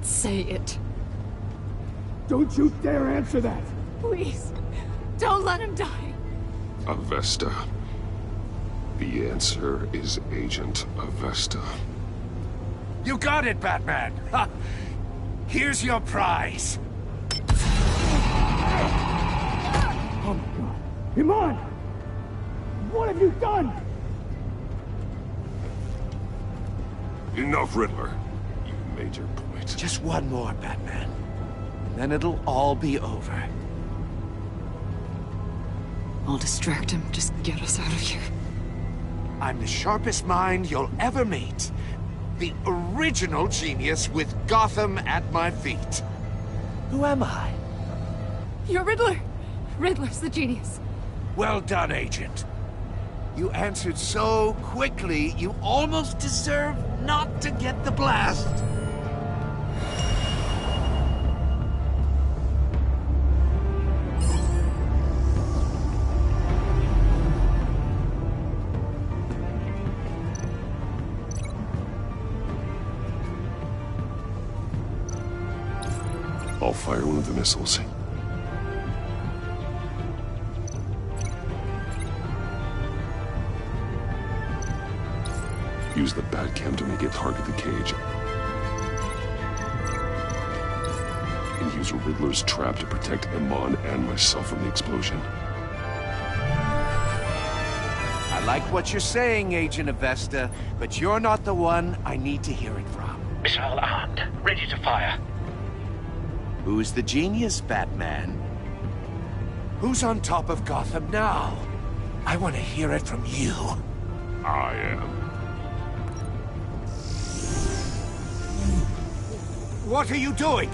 Say it. Don't you dare answer that! Please, don't let him die. Avesta. The answer is Agent Avesta. You got it, Batman! Ha! Here's your prize! Oh my God. Iman! What have you done? Enough, Riddler. You've made your point. Just one more, Batman. Then it'll all be over. I'll distract him. Just get us out of here. I'm the sharpest mind you'll ever meet. The original genius with Gotham at my feet. Who am I? You're Riddler. Riddler's the genius. Well done, Agent. You answered so quickly, you almost deserve not to get the blast. I'll fire one of the missiles. Use the Batcam to make it target the cage. And use Riddler's trap to protect Iman and myself from the explosion. I like what you're saying, Agent Avesta, but you're not the one I need to hear it from. Missile armed, ready to fire. Who's the genius, Batman? Who's on top of Gotham now? I want to hear it from you. I am. What are you doing?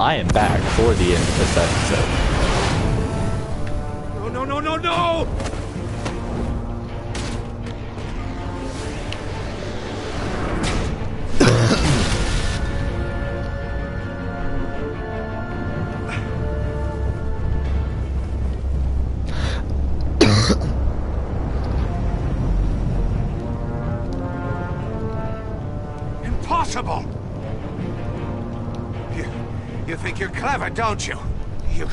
I am back for the end of this episode. No, no, no, no, no! Impossible! You think you're clever, don't you? You...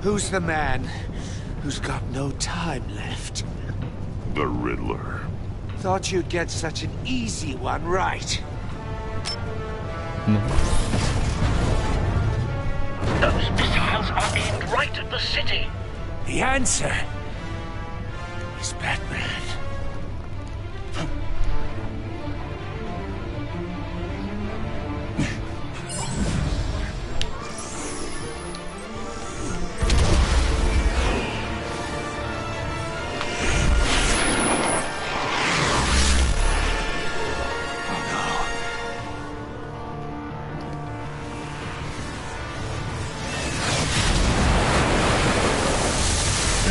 Who's the man who's got no time left? The Riddler. Thought you'd get such an easy one right. Those missiles are aimed right at the city. The answer is Batman.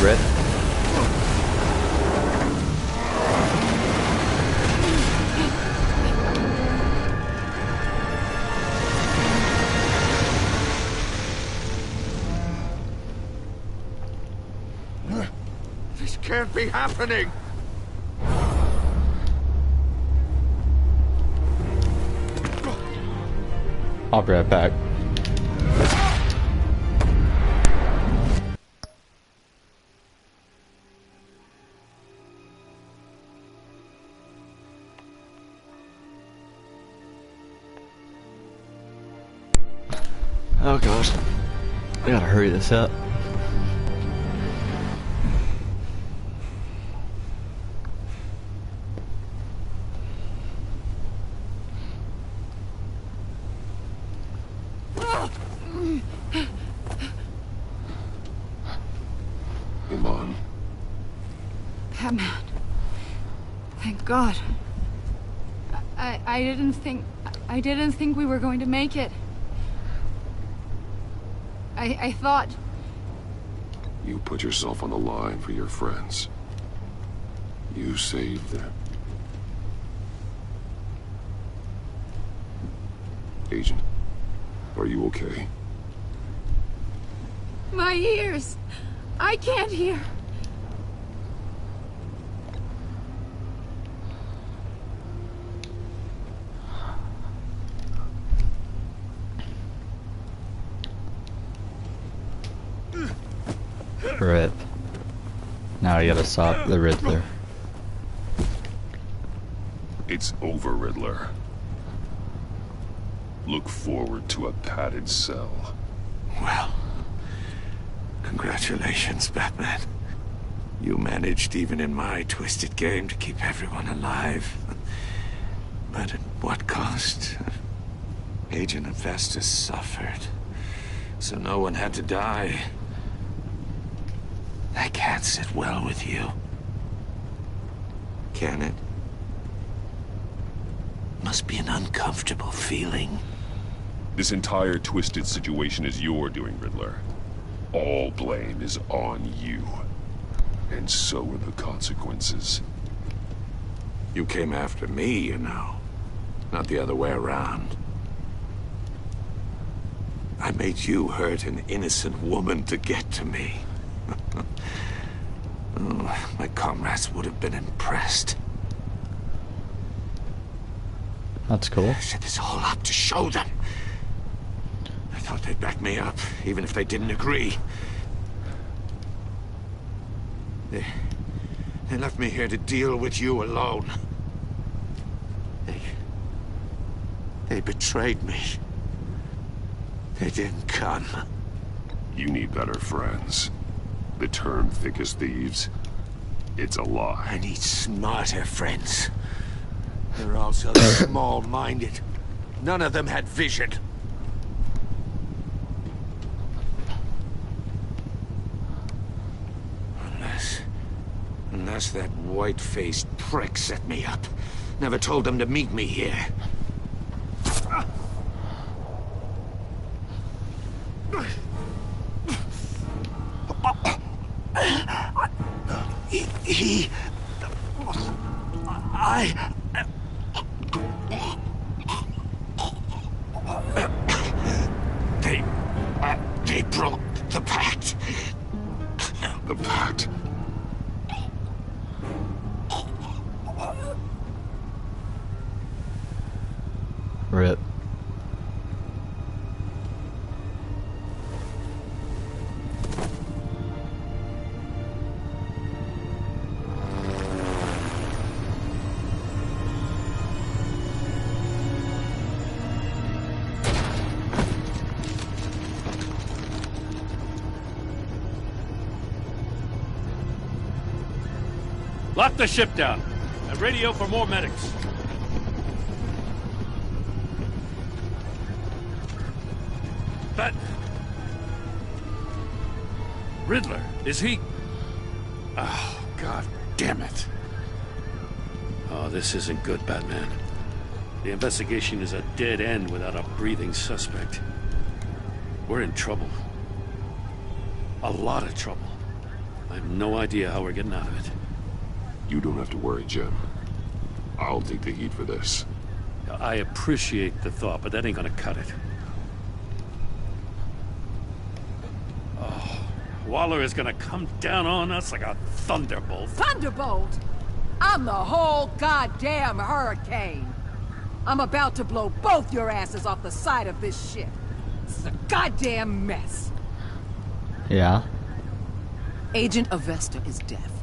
Red. This can't be happening! I'll be right back. Oh gosh, I gotta hurry this up. Iman. Batman. Thank God. I didn't think we were going to make it. I thought... You put yourself on the line for your friends. You saved them. Agent, are you okay? My ears! I can't hear. Rip. Now I gotta stop the Riddler. It's over, Riddler. Look forward to a padded cell. Well, congratulations, Batman. You managed, even in my twisted game, to keep everyone alive. But at what cost? Agent Investus suffered, so no one had to die. That can't sit well with you. Can it? Must be an uncomfortable feeling. This entire twisted situation is your doing, Riddler. All blame is on you. And so are the consequences. You came after me, you know. Not the other way around. I made you hurt an innocent woman to get to me. Oh, my comrades would have been impressed. That's cool. I set this all up to show them. I thought they'd back me up, even if they didn't agree. They left me here to deal with you alone. They betrayed me. They didn't come. You need better friends. The term thick as thieves, it's a lie. I need smarter friends. They're all so small-minded. None of them had vision. Unless that white-faced prick set me up. Never told them to meet me here. They broke the pact. The pact? Rip. Lock the ship down and radio for more medics. But Riddler, is he? Oh, God damn it. Oh, this isn't good, Batman. The investigation is a dead end without a breathing suspect. We're in trouble. A lot of trouble. I have no idea how we're getting out of it. You don't have to worry, Jim. I'll take the heat for this. I appreciate the thought, but that ain't gonna cut it. Oh, Waller is gonna come down on us like a thunderbolt. Thunderbolt? I'm the whole goddamn hurricane. I'm about to blow both your asses off the side of this ship. This is a goddamn mess. Yeah? Agent Avesta is deaf.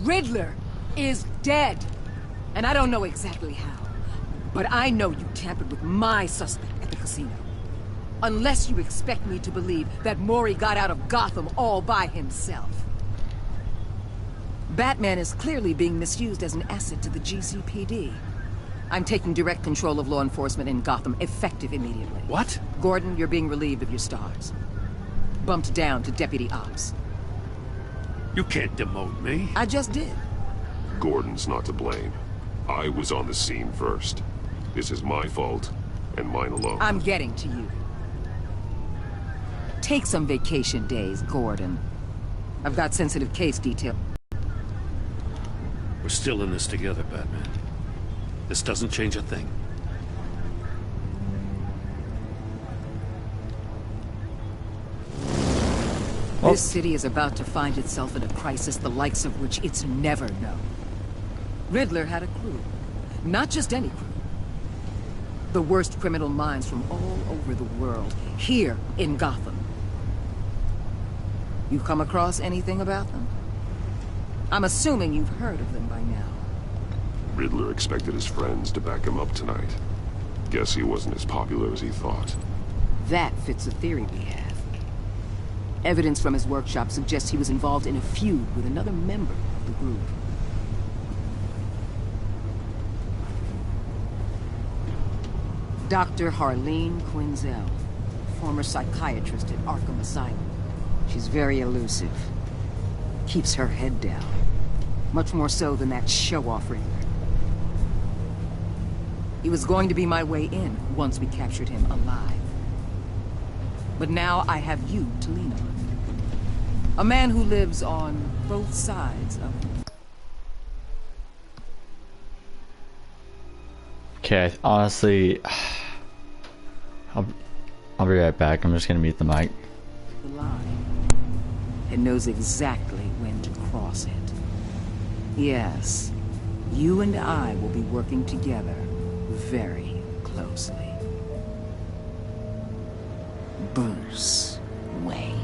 Riddler is dead. And I don't know exactly how. But I know you tampered with my suspect at the casino. Unless you expect me to believe that Mori got out of Gotham all by himself. Batman is clearly being misused as an asset to the GCPD. I'm taking direct control of law enforcement in Gotham, effective immediately. What? Gordon, you're being relieved of your stars. Bumped down to Deputy Ops. You can't demote me. I just did. Gordon's not to blame. I was on the scene first. This is my fault, and mine alone. I'm getting to you. Take some vacation days, Gordon. I've got sensitive case detail. We're still in this together, Batman. This doesn't change a thing. This city is about to find itself in a crisis the likes of which it's never known. Riddler had a crew. Not just any crew. The worst criminal minds from all over the world, here in Gotham. You've come across anything about them? I'm assuming you've heard of them by now. Riddler expected his friends to back him up tonight. Guess he wasn't as popular as he thought. That fits the theory we have. Evidence from his workshop suggests he was involved in a feud with another member of the group. Dr. Harleen Quinzel, former psychiatrist at Arkham Asylum. She's very elusive. Keeps her head down. Much more so than that show-off Riddler. He was going to be my way in once we captured him alive. But now I have you to lean on. A man who lives on both sides of... Okay, honestly, I'll be right back. I'm just gonna mute the mic. the line. It knows exactly when to cross it. Yes, you and I will be working together very closely. Bruce Wayne.